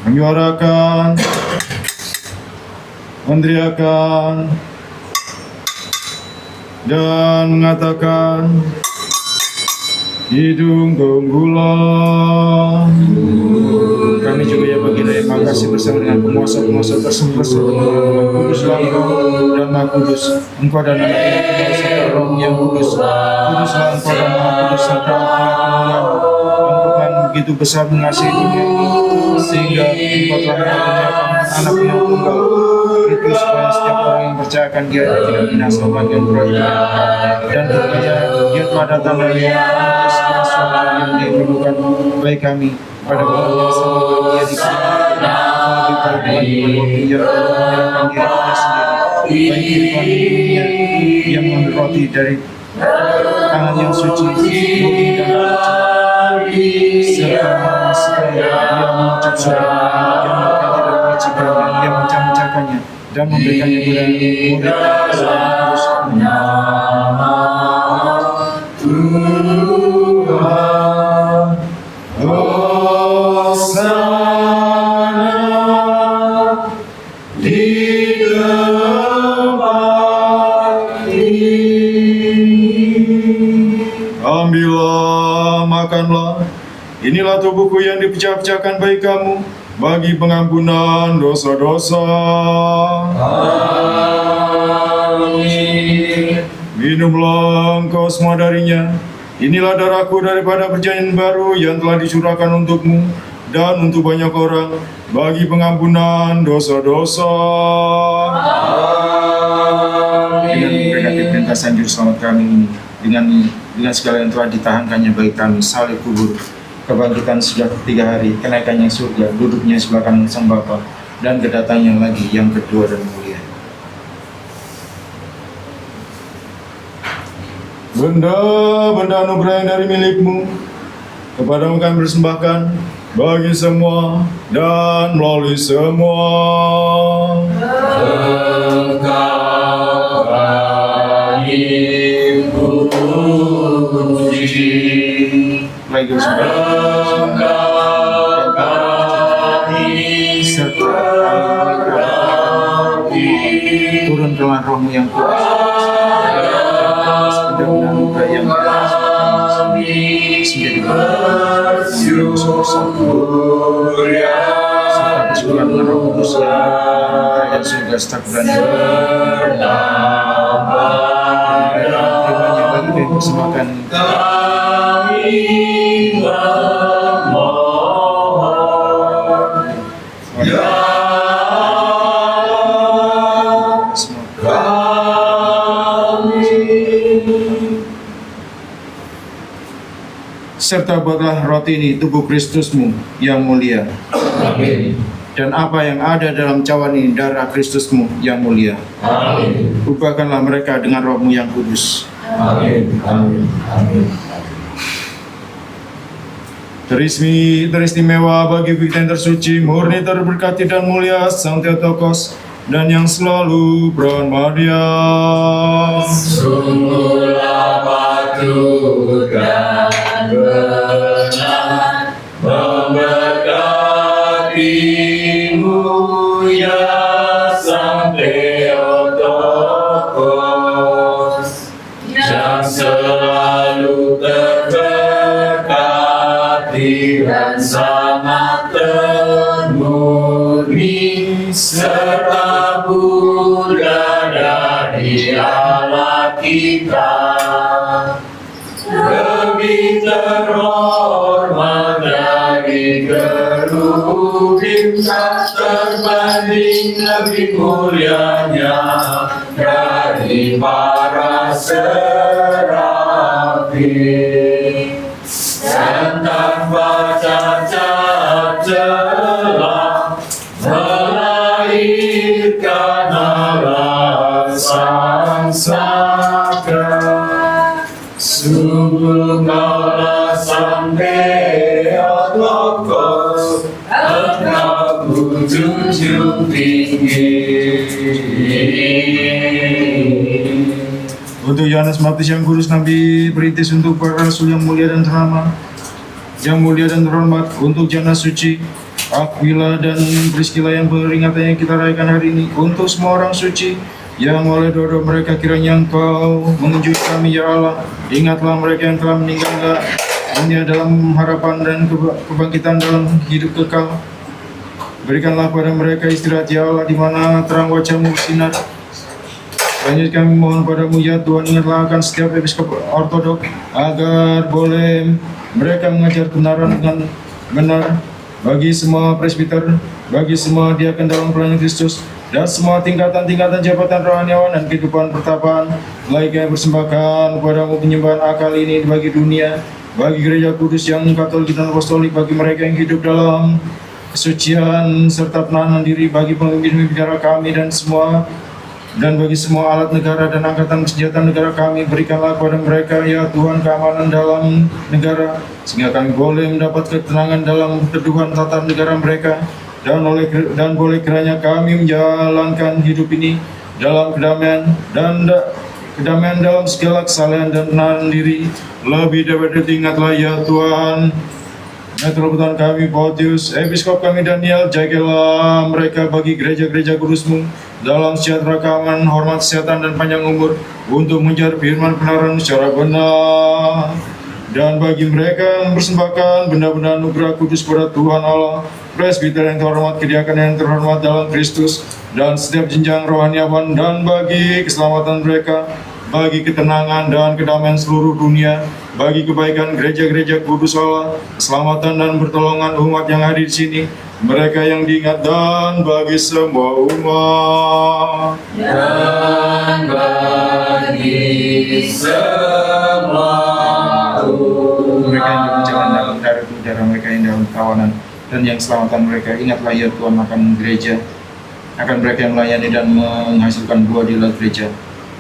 menyuarakan, meneriakan, dan mengatakan, hidung gembula. Kami juga ya bagi dari makasih bersama dengan penguasa-penguasa tersebut kuduslah Engkau dan Maha Kudus, Engkau dan Anak yang tunggal serta Roh yang kudus. Kuduslah Engkau dan Maha Kudus serta Engkau Tuhan begitu besar mengasihi dunia ini, sehingga Engkau telah mengaruniakan Anak yang tunggal itu supaya setiap orang yang percaya akan Dia tidak binasa melainkan beroleh hidup. Dan berkata Dia telah datang dari segala sesuatu yang Dia perlukan bagi kami pada waktu yang sama Dia dikatakan lebih baik dibanding waktu Ia menyerahkan diri-Nya sendiri. Baik kehidupan dunia Ia mengambil roti dari tangan yang suci, roti dan serta sekali Ia mengucap syukur, Ia memberkati dan mengucapkannya, Ia mencah-mencahkannya dan memberikannya kepada murid terus. Ambillah, makanlah. Inilah tubuhku yang dipecah-pecahkan bagi kamu, bagi pengampunan dosa-dosa. Amin. Minumlah engkau semua darinya. Inilah darahku daripada perjanjian baru yang telah dicurahkan untukmu dan untuk banyak orang, bagi pengampunan dosa-dosa. Dengan memberkati perintah sanjur selamat kami ini, dengan segala yang telah ditahankannya bagi kami, salib, kubur, kebangkitan sudah 3 hari, kenaikannya surga, duduknya sebelah kanan Sang Bapa, dan kedatangannya lagi yang kedua dan mulia. Benda-benda anugerah yang dari milikmu, kepadamu kami persembahkan, bagi semua dan melalui semua. Engkau bagi puji, Lagi serta turun dengan rohmu yang kudus, dan anugerah yang bersyukur ya serta dengan roh kudus yang surga setiap bulan. Terimanya bagi kami persembahkan serta buatlah roti ini tubuh Kristusmu yang mulia. Amin. Dan apa yang ada dalam cawan ini darah Kristusmu yang mulia. Amin. Ubahkanlah mereka dengan rohmu yang kudus. Amin. Amin. Amin. Teristimewa bagi kita yang tersuci, murni, terberkati dan mulia Sang Theotokos dan yang selalu bermadia. Sungguhlah patut dan benar memberkatimu ya Sang Theotokos, yang selalu terberkati dan sangat termurni, serta Buddha dari Allah kita, lebih terhormat dari kerubim, tak terbanding lebih mulianya dari para serafim. sang saka, sungguh kaulah sampai otokos, aku junjung tinggi. Untuk Yohanes Baptis yang kudus, Nabi Perintis, untuk para rasul yang mulia dan terhormat, untuk jana suci Aquila dan Priscilla yang peringatannya kita rayakan hari ini, untuk semua orang suci yang oleh doa mereka kiranya Engkau menunjuk kami ya Allah. Ingatlah mereka yang telah meninggal dunia dalam harapan dan kebangkitan dalam hidup kekal. Berikanlah pada mereka istirahat ya Allah, di mana terang wajah-Mu bersinar. Lanjut kami mohon padamu ya Tuhan, ingatlah akan setiap episkop ortodok agar boleh mereka mengajar kebenaran dengan benar, bagi semua presbiter, bagi semua diaken dalam pelayanan Kristus, dan semua tingkatan-tingkatan jabatan rohaniawan dan kehidupan pertapaan, laiknya persembahkan padamu penyembahan akal ini bagi dunia, bagi gereja kudus yang katolik dan apostolik, bagi mereka yang hidup dalam kesucian serta penahanan diri, bagi pemimpin bicara kami dan bagi semua alat negara dan angkatan senjata negara kami, berikanlah kepada mereka ya Tuhan keamanan dalam negara, sehingga kami boleh mendapat ketenangan dalam teduhan tata negara mereka, dan boleh kiranya kami menjalankan hidup ini dalam kedamaian dalam segala kesalehan dan penahanan diri. Lebih daripada itu ingatlah ya Tuhan Metropolitan kami Pautius, Episkop kami Daniel, jagalah mereka bagi gereja-gereja kudus-Mu dalam sejahtera, keamanan, hormat, kesehatan, dan panjang umur untuk mengejar firman kebenaran secara benar. Dan bagi mereka yang mempersembahkan benda-benda anugerah kudus pada Tuhan Allah, presbiter yang terhormat, kediakan yang terhormat dalam Kristus, dan setiap jenjang rohaniawan, dan bagi keselamatan mereka, bagi ketenangan dan kedamaian seluruh dunia, bagi kebaikan gereja-gereja kudus Allah, keselamatan dan pertolongan umat yang hadir di sini, mereka yang diingat, dan bagi semua umat. Dan bagi semua mereka yang berjalan dalam darat udara, mereka yang dalam kawanan, dan yang selamatan mereka, ingatlah ya Tuhan akan gereja, akan mereka yang melayani dan menghasilkan buah di dalam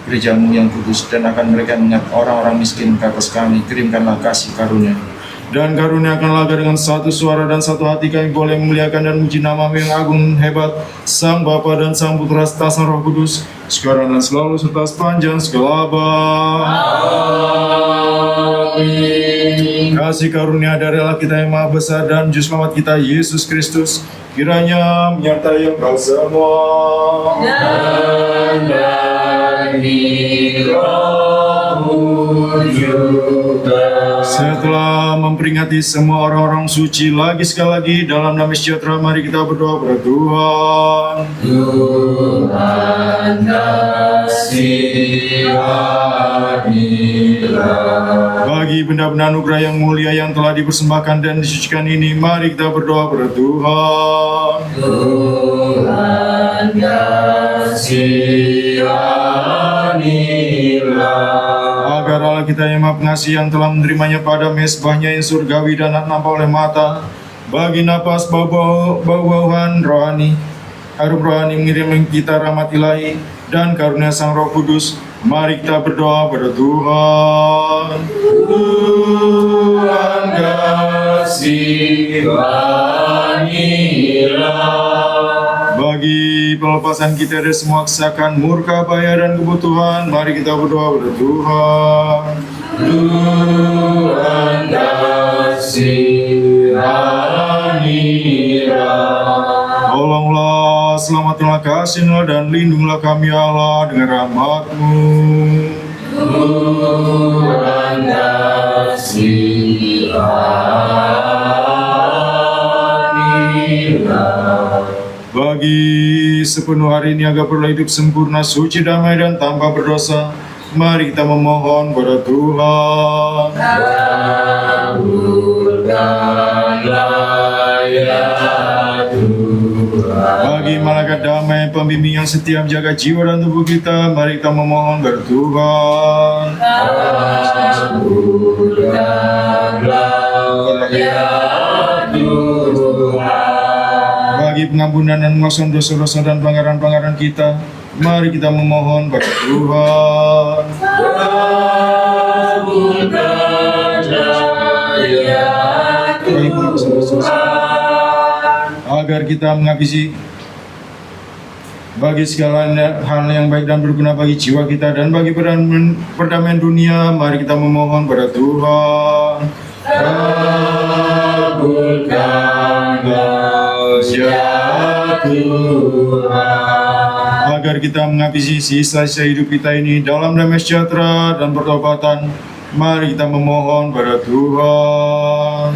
gereja-Mu yang kudus, dan akan mereka mengingat orang-orang miskin ke atas kami. Kirimkanlah kasih karunia, dan karuniakanlah dengan satu suara dan satu hati kami boleh memuliakan dan memuji nama-Mu yang agung hebat, Sang Bapa dan Sang Putra serta Sang Roh Kudus, sekarang dan selalu serta sepanjang segala abad. Amin. Kasih karunia dari Allah kita yang Maha Besar dan Juru Selamat kita Yesus Kristus kiranya menyertai engkau semua. Dan bagi rohmu juga. Setelah memperingati semua orang-orang suci lagi sekali lagi dalam damai sejahtera, mari kita berdoa kepada Tuhan. Tuhan kasihanilah. Bagi benda-benda anugerah yang mulia yang telah dipersembahkan dan disucikan ini, mari kita berdoa kepada Tuhan. Tuhan kasihanilah. Agar Allah kita yang Maha Pengasih yang telah menerimanya pada mezbahnya yang surgawi dan nampak oleh mata, bagi napas bau-bauan rohani, harum rohani mengirim kita rahmat ilahi dan karunia Sang Roh Kudus, mari kita berdoa pada Tuhan. Tuhan kasihanilah. Bagi pelepasan kita dari semua kesesakan, murka, bahaya, dan kebutuhan, mari kita berdoa pada Tuhan. Tuhan kasihanilah. Tolonglah, selamatkanlah, kasihanilah, dan lindunglah kami Allah dengan rahmat-Mu. Tuhan kasihanilah. Bagi sepenuh hari ini agar perlu hidup sempurna, suci, damai, dan tanpa berdosa, mari kita memohon pada Tuhan. Kabulkanlah ya Tuhan. Bagi malaikat damai, pembimbing yang setia menjaga jiwa dan tubuh kita, mari kita memohon pada Tuhan. Kabulkanlah ya Tuhan. Bagi bagi pengampunan dan pengakuan dosa-dosa dan pelanggaran-pelanggaran kita, mari kita memohon pada Tuhan. Bagi pengakuan dosa-dosa, agar kita menghabisi bagi segala hal yang baik dan berguna bagi jiwa kita dan bagi perdamaian dunia, mari kita memohon pada Tuhan. Kabulkanlah ya Tuhan, agar kita menghabisi sisa-sisa hidup kita ini dalam damai sejahtera dan pertobatan, mari kita memohon pada Tuhan.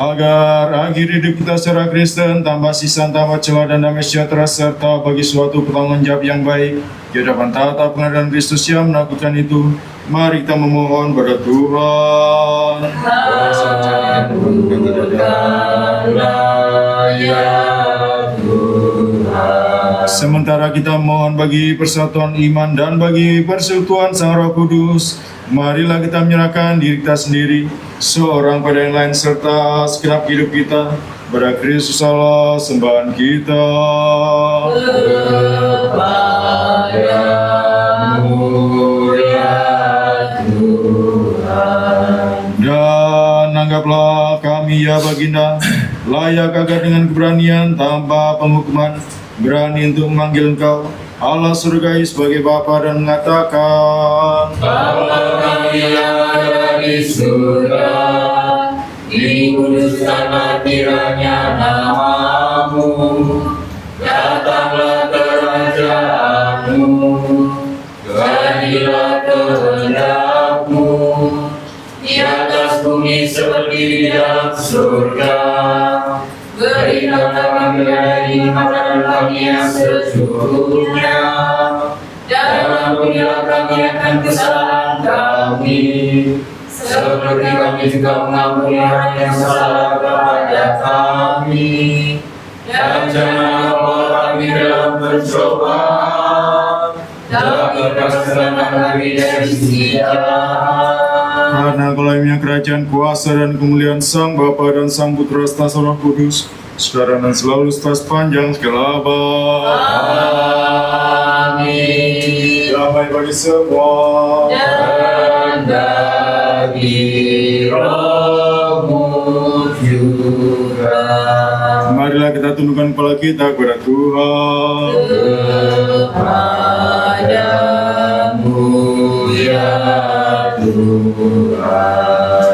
Agar akhir hidup kita secara Kristen tambah sisa, tambah celah dan damai sejahtera, serta bagi suatu pertanggungjawab yang baik di hadapan tahta pengadilan Kristus yang menakutkan itu, mari kita memohon pada Tuhan. Sementara kita mohon bagi persatuan iman dan bagi persekutuan Sang Roh Kudus, marilah kita menyerahkan diri kita sendiri, seorang pada yang lain, serta segenap hidup kita pada Kristus Allah sembahan kita. Dan anggaplah kami ya Baginda layak agar dengan keberanian tanpa penghukuman berani untuk memanggil Engkau Allah surgai sebagai Bapa dan mengatakan, Bapa kami yang ada di surga, dikuduskanlah kiranya nama-Mu, datanglah kerajaanmu, jadilah kehendak-Mu di atas bumi seperti di dalam surga. Berikanlah kami hari ini makanan kami yang secukupnya, dan ampunilah kami akan kesalahan kami, seperti kami juga mengampuni orang yang salah kepada kami. Dan jangan membawa kami dalam pencobaan, tapi lepaskanlah kami dari si jahat. karena Engkau kerajaan, kuasa dan kemuliaan Sang Bapa dan Sang Putra serta Sang Roh Kudus, sekarang dan selalu sepanjang segala abad. Amin. Damai bagi semua. Dan bagi rohmu juga. Marilah kita tundukkan kepala kita kepada Tuhan. Kepadamu ya Tuhan.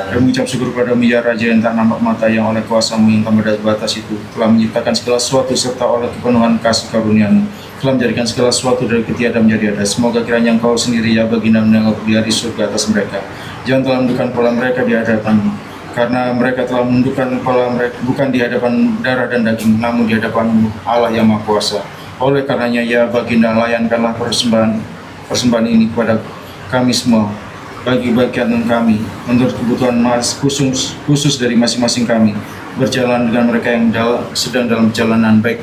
Kami mengucap syukur padamu ya Raja yang tak nampak mata, yang oleh kuasa-Mu yang tanpa batas itu telah menciptakan segala sesuatu, serta oleh kepenuhan kasih karunia-Mu telah menjadikan segala sesuatu dari ketiada menjadi ada. Semoga kiranya Engkau sendiri ya Baginda menengok di surga atas mereka. Jangan telah menundukkan kepala mereka di hadapan-Mu, karena mereka telah menundukkan kepala mereka bukan di hadapan darah dan daging, namun di hadapan-Mu Allah yang Maha Kuasa. Oleh karenanya ya Baginda, layankanlah persembahan ini kepada kami semua, bagi bagian kami, menurut kebutuhan khusus dari masing-masing kami, berjalan dengan mereka yang sedang dalam perjalanan baik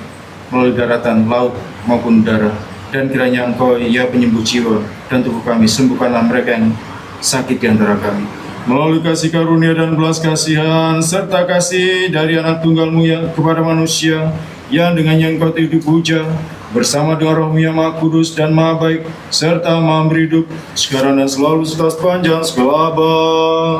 melalui daratan, laut maupun udara. Dan kiranya Engkau ya penyembuh jiwa dan tubuh kami, sembuhkanlah mereka yang sakit di antara kami. Melalui kasih karunia dan belas kasihan serta kasih dari anak tunggal-Mu yang kepada manusia, yang dengannya Engkau dipuja bersama dengan Roh-Mu yang Maha Kudus dan Maha Baik, serta Maha Memberi hidup, sekarang dan selalu sepanjang segala abad.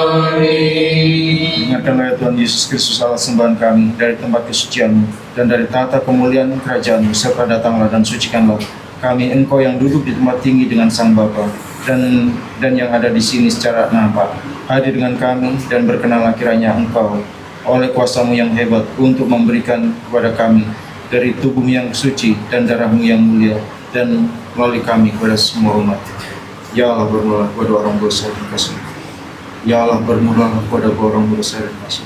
Amin. Ingatkanlah ya Tuhan Yesus Kristus Allah sembahan kami dari tempat kesucian-Mu dan dari tata kemuliaan kerajaan-Mu, serta datanglah dan sucikanlah kami Engkau yang duduk di tempat tinggi dengan Sang Bapa dan yang ada di sini secara nampak. Hadir dengan kami dan berkenanlah kiranya Engkau oleh kuasa-Mu yang hebat untuk memberikan kepada kami dari tubuh-Mu yang suci dan darah-Mu yang mulia, dan melalui kami kepada semua umat. Ya Allah, bermula kepada orang berdosa dan kasih. Ya Allah, bermula kepada orang berdosa dan kasih.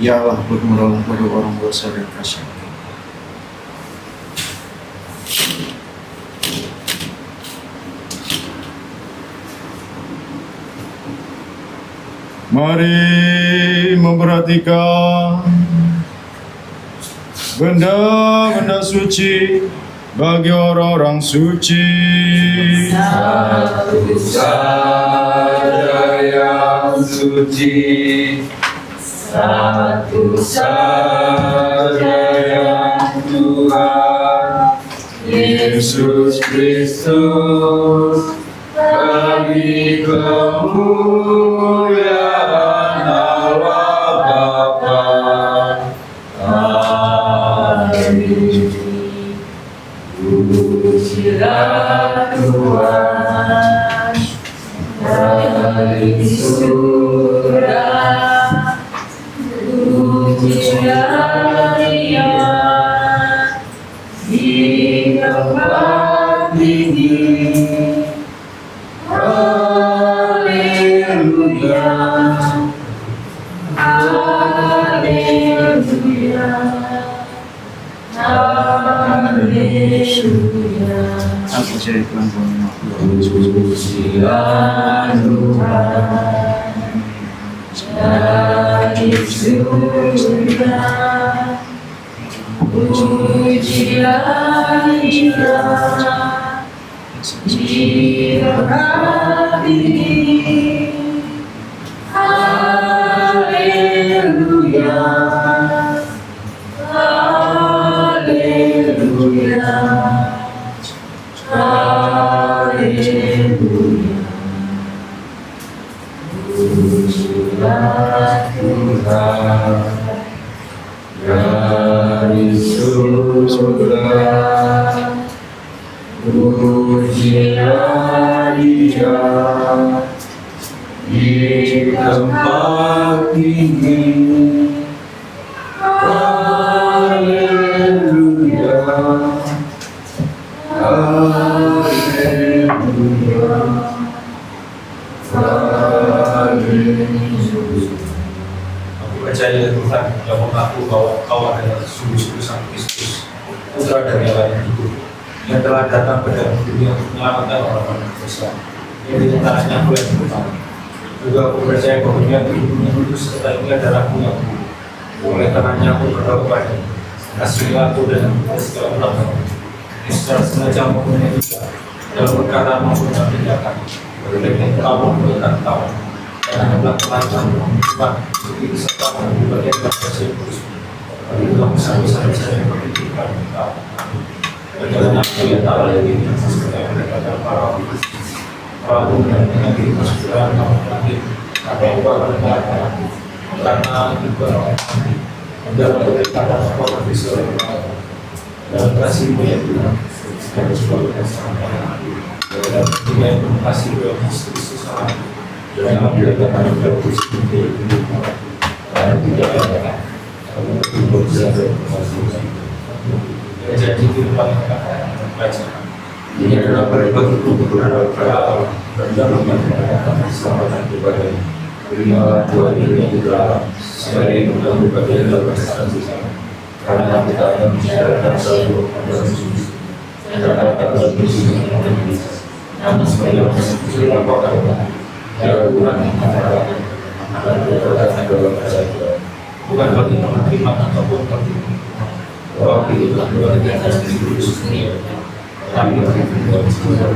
Ya Allah, bermula kepada orang berdosa dan kasih. Mari memperhatikan benda-benda suci bagi orang-orang suci. Satu saja yang suci, satu saja yang Tuhan, Yesus Kristus, bagi kemuliaan Allah Bapa. Amin. Pujilah Tuhan dari surga, pujilah Dia di tempat tinggi. Haleluya, haleluya, haleluya. Aku jadi kelampuan Pujilah Tuhan dari surga, pujilah Dia di tempat tinggi. Haleluya, haleluya, haleluya. Pujilah Tuhan dari surga, pujilah Dia di tempat tinggi. Haleluya, haleluya, haleluya. Aku percaya Tuhan yang mengaku bahwa Kau adalah sungguh-sungguh Sang Kristus, Putra dari Allah yang hidup, yang telah datang ke dalam dunia untuk menyelamatkan orang-orang berdosa. Yang di antaranya Aku yang pertama. Juga aku percaya bahwa Dia Tuhan Kudus serta Ini adalah-Mu yang Kudus. Oleh karenanya aku berdoa kepada-Mu, kasihlah aku dan segala ulama ini secara sengaja maupun yang tidak, dalam perkara maupun dalam tindakan, berbagai kamu memberikan tahu dan melakukan Tuhan seperti serta berbagai kasih Kudus. Bagi Tuhan besar-besar saya berpikirkan Engkau. Berjalan aku yang tak lagi yang sesuai daripada para dan dengan diri kesulitan kamu terakhir apa yang kau berkata karena juga dalam berkata apa berbisa dalam kasih-Mu ya Tuhan dan sebuah kesamaan dalam juga yang kasih Tuhan Kristus dalam berkata yang bersih dan tidak ada kamu bersih jadi firman yang membaca. Ini adalah bagi-bagiku beberapa perkara dan dalam menyatakan keselamatan kepada terimalah Tuhan ini juga sebagai undang berbagai dalam prestasi karena kita akan menjadikan satu dan suci karena kita bersuci namun sebagai persekusi lakukan ya Tuhan yang mengatakan akan berkata dalam kesatuan bukan bagi menerima ataupun bagi bahwa itu adalah bagi atas Kristus sendiri kami berdoa kepada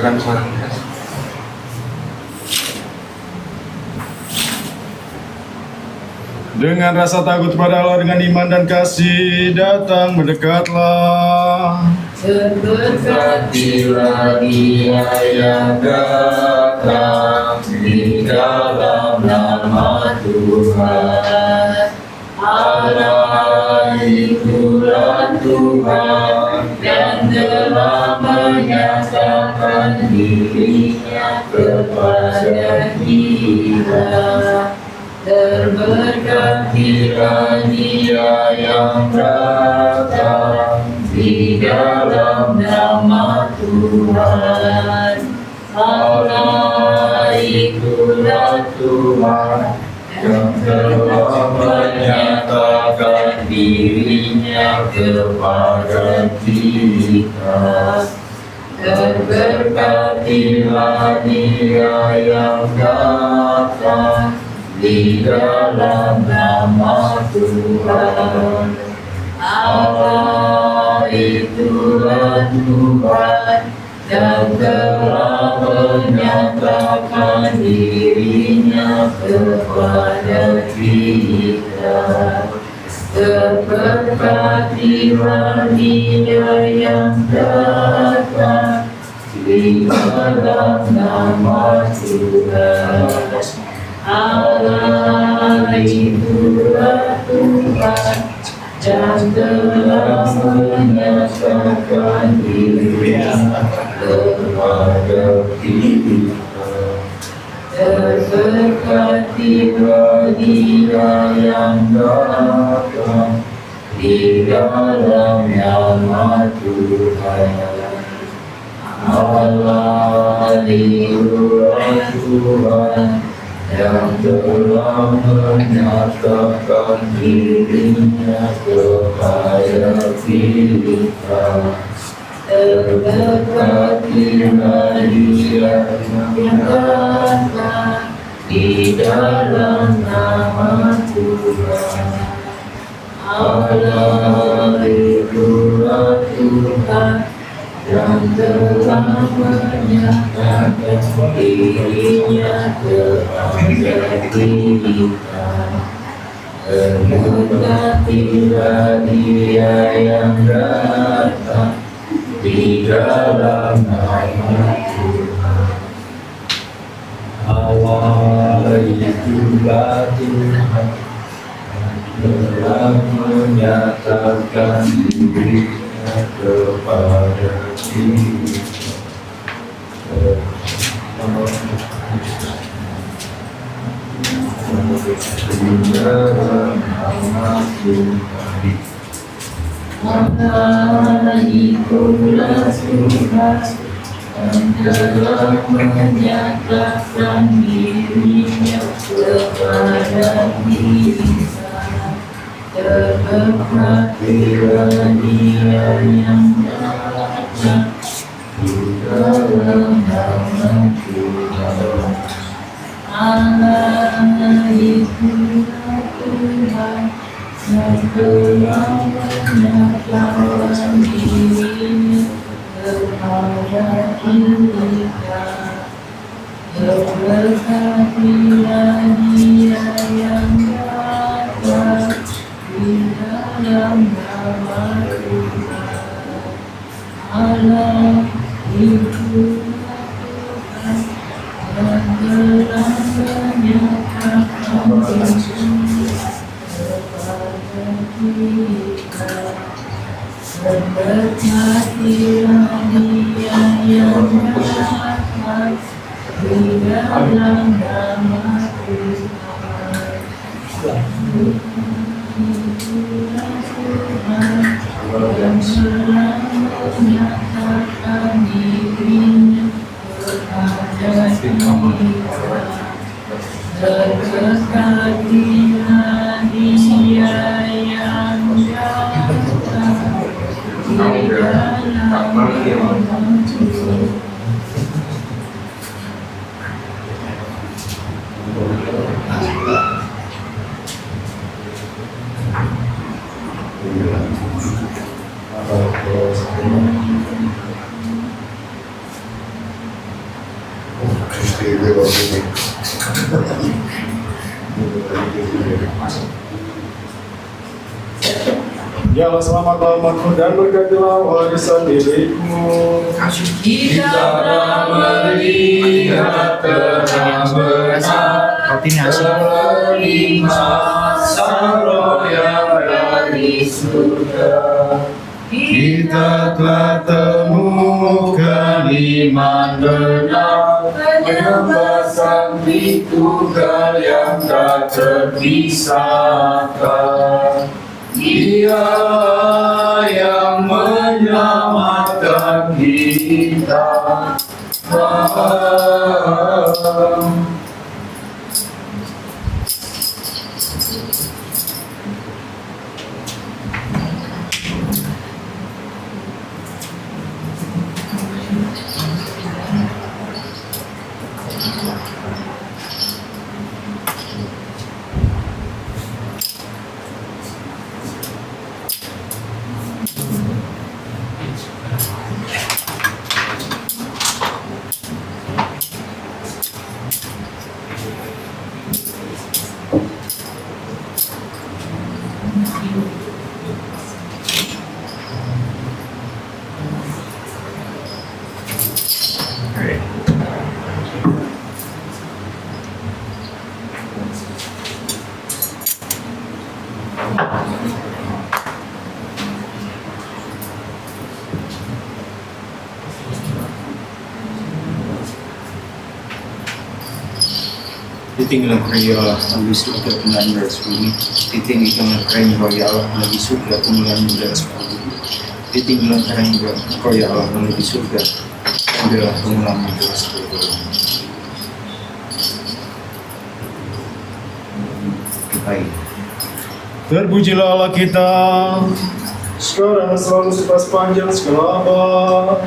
Kan suaranya. Dengan rasa takut pada Allah dengan iman dan kasih datang mendekatlah. Berkatilah Dia yang datang di dalam nama Tuhan. Allah itulah Tuhan yang telah menyatakan dirinya kepada kita. Terberkatilah Dia yang datang di dalam nama Tuhan. Allah itulah Tuhan yang telah menyatakan dirinya kepada kita. Terberkatilah Dia yang datang di dalam nama Tuhan. Allah itulah Tuhan yang telah menyatakan dirinya kepada kita. Terberkatilah Dia yang datang di dalam nama Tuhan. Allah itulah Tuhan yang telah menyatakan dirinya kepada kita. Terberkatilah Dia yang datang di dalam nama Tuhan. Allah itulah Tuhan yang telah menyatakan dirinya kepada kita. Terberkatilah Dia yang datang di dalam nama Tuhan. Allah itulah Tuhan yang telah menyatakan dirinya kepada kita. Terberkatilah Dia yang datang di dalam nama Tuhan. Allah itulah Tuhan telah menyatakan dirinya kepada kita. Di dalam nama Tuhan. Allah itulah Tuhan yang telah menyatakan dirinya kepada kita. Terberkatilah Dia yang datang di dalam nama Tuhan. Allah itulah Tuhan yang telah menyatakan dirinya kepada kita. Terberkatilah Dia yang datang di dalam nama Tuhan. Allah itulah Tuhan yang telah menyatakan dirinya kepada kita. Terberkatilah Dia yang datang di dalam nama Tuhan. Itulah Tuhan yang telah menyatakan dirinya kepada kita. Terberkatilah Dia yang datang di dalam nama Tuhan. Ya Allah, selamatlah umatmu dan berkatilah warisan milikmu. Kita telah melihat terang benar menerima Sang Roh yang dari surga. Kita telah temukan iman benar menyembah Sang Tritunggal yang tak terpisahkan. Dia yang menyelamatkan kita. Ditinggilah kerajaan Allah melalui surga kemuliaan dari bumi. Ditinggilah kerajaan Engkau ya Allah melalui surga kemuliaan dari bumi. Ditinggilah kerajaan Engkau ya Allah melalui surga kemuliaan dari bumi. Baik. Terpujilah Allah kita, sekarang dan selalu serta sepanjang segala abad.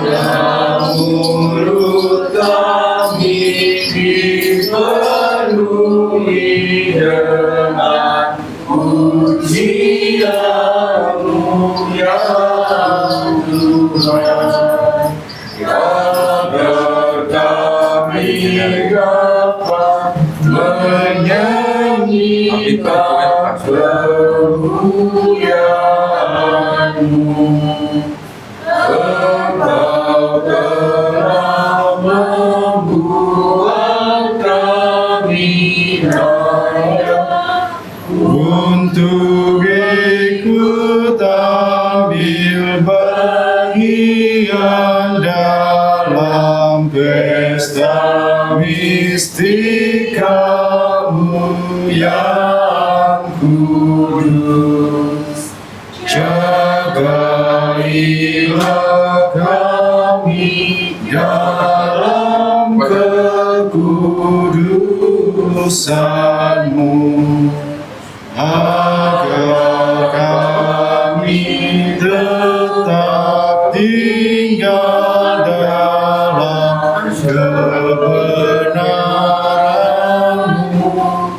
Dalam mulut kami dipenuhi dengan pujian-Mu ya Tuhan, agar kami dapat menyanyikan kemuliaan-Mu. Engkau telah membuat kami layak Untuk ikut ambil bagian dalam pesta mistika-Mu yang kudus. Jagailah kami dalam kekudusan-Mu, agar kami tetap tinggal dalam kebenaran-Mu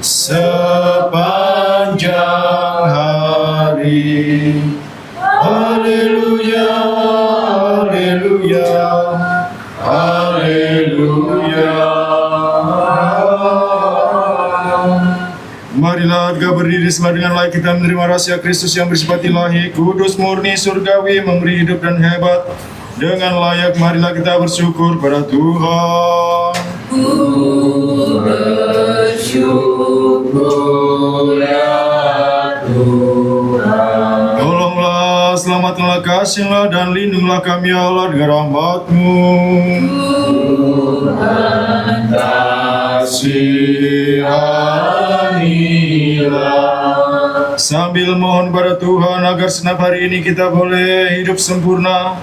sepanjang hari. Haleluya, haleluya, haleluya. Marilah harga berdiri sebelah dengan layak kita menerima rahasia Kristus yang bersifat ilahi, kudus, murni, surgawi, memberi hidup dan hebat. Dengan layak marilah kita bersyukur pada Tuhan. bersyukur ya Tuhan. Tolonglah, selamatkanlah, kasihlah, dan lindunglah kami ya Allah dengan rahmat-Mu. Kasihanilah. Sambil mohon pada Tuhan agar segenap hari ini kita boleh hidup sempurna,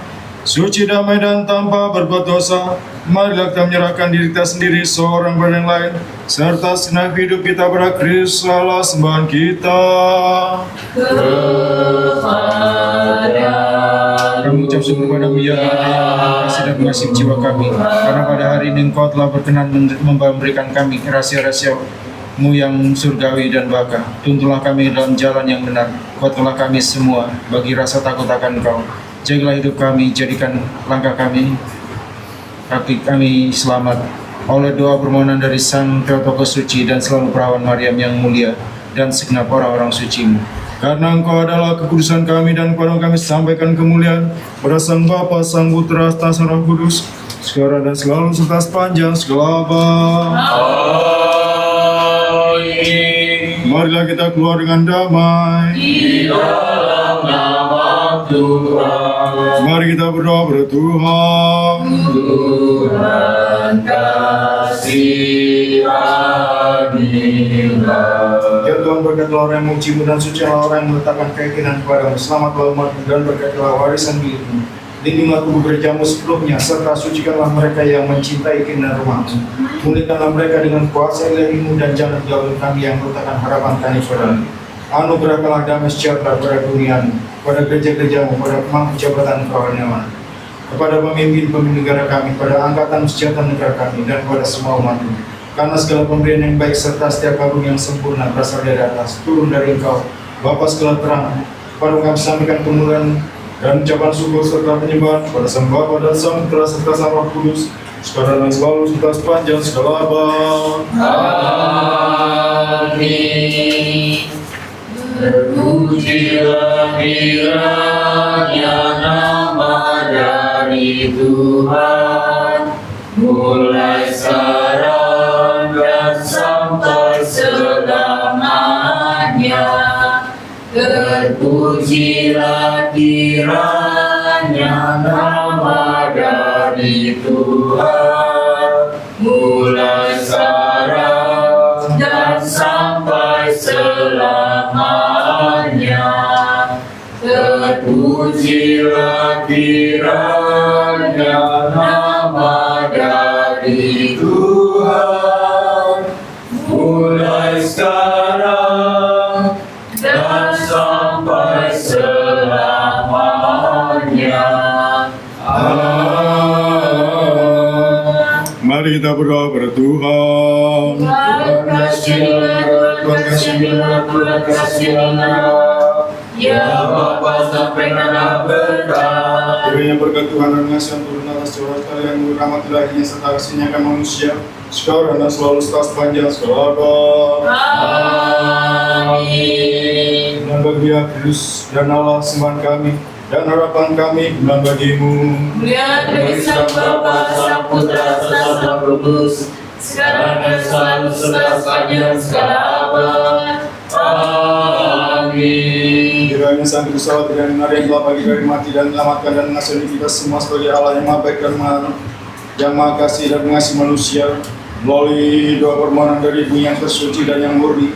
suci, damai, dan tanpa berbuat dosa. Marilah kita menyerahkan diri kita sendiri seorang pada yang lain, serta segenap hidup kita pada Kristus Allah sembahan kita. Kami ucap syukur padamu ya Allah yang kasih dan mengasihi jiwa kami, karena pada hari ini Engkau telah berkenan memberikan kami rahasia-Mu yang surgawi dan baka. Tuntunlah kami dalam jalan yang benar, kuatkanlah kami semua bagi rasa takut akan Engkau. Jagalah hidup kami, jadikan langkah kami, kaki kami selamat oleh doa permohonan dari Sang Theotokos suci dan selalu perawan Maryam yang mulia dan segenap orang-orang suci-Mu. Karena Engkau adalah kekudusan kami dan kepada kami sampaikan kemuliaan pada Sang Bapa, Sang Putra, Sang Roh Kudus, sekarang dan selalu serta sepanjang segala abad. Amin. Marilah kita keluar dengan damai. Di dalam nama Tuhan. Mari kita berdoa pada Tuhan. Tuhan kasihanilah. Ya Tuhan, berkatlah orang yang memuji-Mu dan sucilah orang yang meletakkan keyakinan kepada-Mu. Selamatlah umat-Mu dan berkatlah warisan milik-Mu. Lindungilah tubuh gereja-Mu sepenuhnya, serta sucikanlah mereka yang mencintai keindahan rumah-Mu. Mulihkanlah mereka dengan kuasa ilahi-Mu dan jangan tinggalkan kami yang meletakkan harapan kami pada-Mu. Anugerahkanlah damai sejahtera pada dunia-Mu, pada gereja-gereja-Mu, pada pemangku jabatan kerohanian, kepada pemimpin-pemimpin negara kami, pada angkatan senjata negara kami, dan kepada semua umat-Mu. Karena segala pemberian yang baik serta setiap karunia yang sempurna berasal dari atas, turun dari Engkau, Bapa segala terang. Kepada kami sampaikan kemuliaan dan ucapan syukur serta penyembahan pada Sang Bapa dan Sang Putra serta Sang Roh Kudus, sekarang dan selalu serta sepanjang segala abad. Amin. Terpujilah kiranya nama dari Tuhan, mulai sekarang dan sampai selamanya. Terpujilah kiranya nama dari Tuhan, mulai sekarang dan sampai selamanya. Terpujilah kiranya nama dari Tuhan, mulai sekarang dan sampai selamanya. Mari kita berdoa kepada Tuhan. Ya Bapa sampai tanah berkah. Kiranya berkat Tuhan dan ngasih turun atas saudara sekalian, rahmat ilahinya serta kasihnya akan manusia, sekarang dan selalu sepanjang segala abad. Amin. Dan bagi Dia Kristus dan Allah sembahan kami dan harapan kami dan bagimu. Mulia dari Sang Bapa, Sang Putra, Sang Roh Kudus, sekarang dan selalu sepanjang segala abad. Amin. Kiranya Sang Kristus Allah tidak dengar yang telah bagi dari mati dan menyelamatkan dan mengasihi kita semua sebagai Allah yang maha baik dan yang maha kasih dan mengasihi manusia, melalui doa permohonan dari Ibu yang tersuci dan yang murni,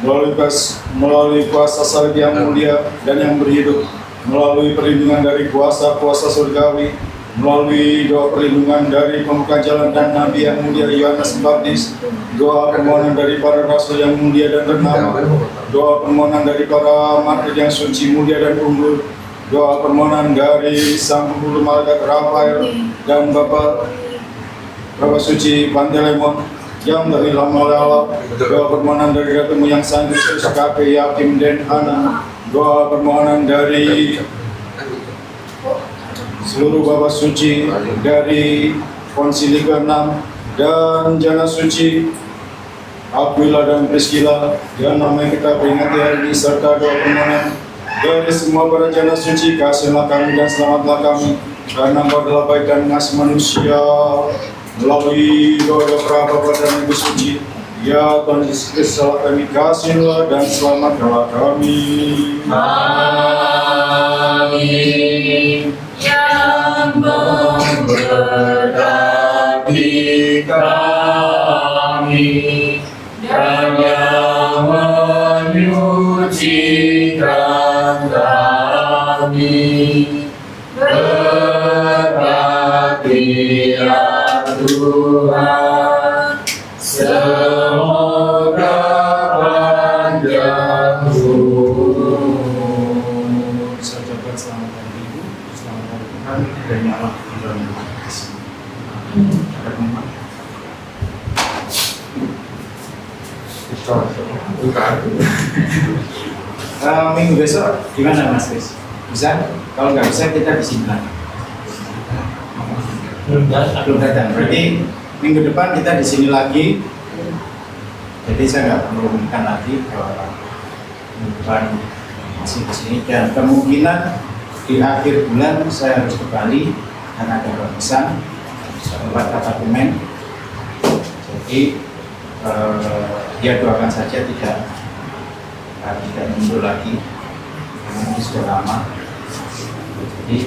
melalui kuasa salib yang mulia dan yang berhidup, melalui perlindungan dari kuasa-kuasa surgawi, melalui doa perlindungan dari pembuka jalan dan Nabi yang mulia Yohanes Pembaptis, doa permohonan dari para rasul yang mulia dan ternama, doa permohonan dari para martir yang suci, mulia dan unggul, doa permohonan dari Sang Penghulu Malaikat Rafael dan Bapak Suci Pantelemon yang dari lama oleh Allah, doa permohonan dari Ratumu yang Sang Kristus KP Yakim dan Hana, doa permohonan dari seluruh Bapak Suci dari Konsili ke-6 dan Jana Suci Aquila dan Priscilla yang namanya kita peringati hari ini, serta doa permohonan dari semua para Jana Suci, kasihlah kami dan selamatlah kami karena Engkau adalah baik dan mengasihi manusia. Melalui doa Bapa dan Ibu Suci, ya Tuhan Yesus Kristus Allah kami, kasihlah dan selamatkanlah kami. Amin. Yang memberkati kami dan yang menyucikan kami, berkati ya Tuhan, semoga panjang umur. Saya ucapkan selamat hari Ibu, selamat hari Tuhan, kiranya Allah dalam kasih. Ada teman. Minggu besok gimana Mas Kris? Bisa? Kalau nggak bisa kita di sini lagi. Belum datang. Berarti minggu depan kita di sini lagi. Jadi saya nggak perlu umumkan lagi kalau minggu depan masih di sini, dan kemungkinan di akhir bulan saya harus ke Bali karena ada pemeriksaan lewat apartemen. Jadi dia doakan saja tidak mundur lagi karena ini sudah lama. Jadi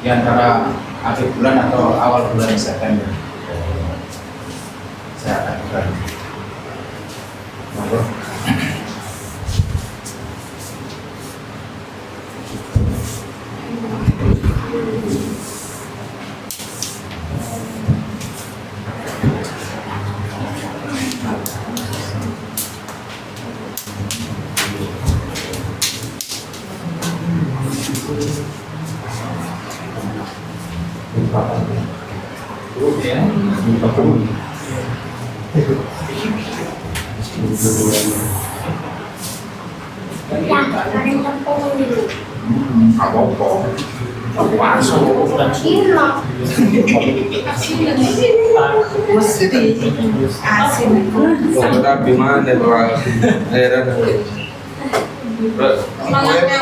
di antara akhir bulan atau awal bulan September saya akan ke Bali. Tapi mana tuh? Heran. Semangatnya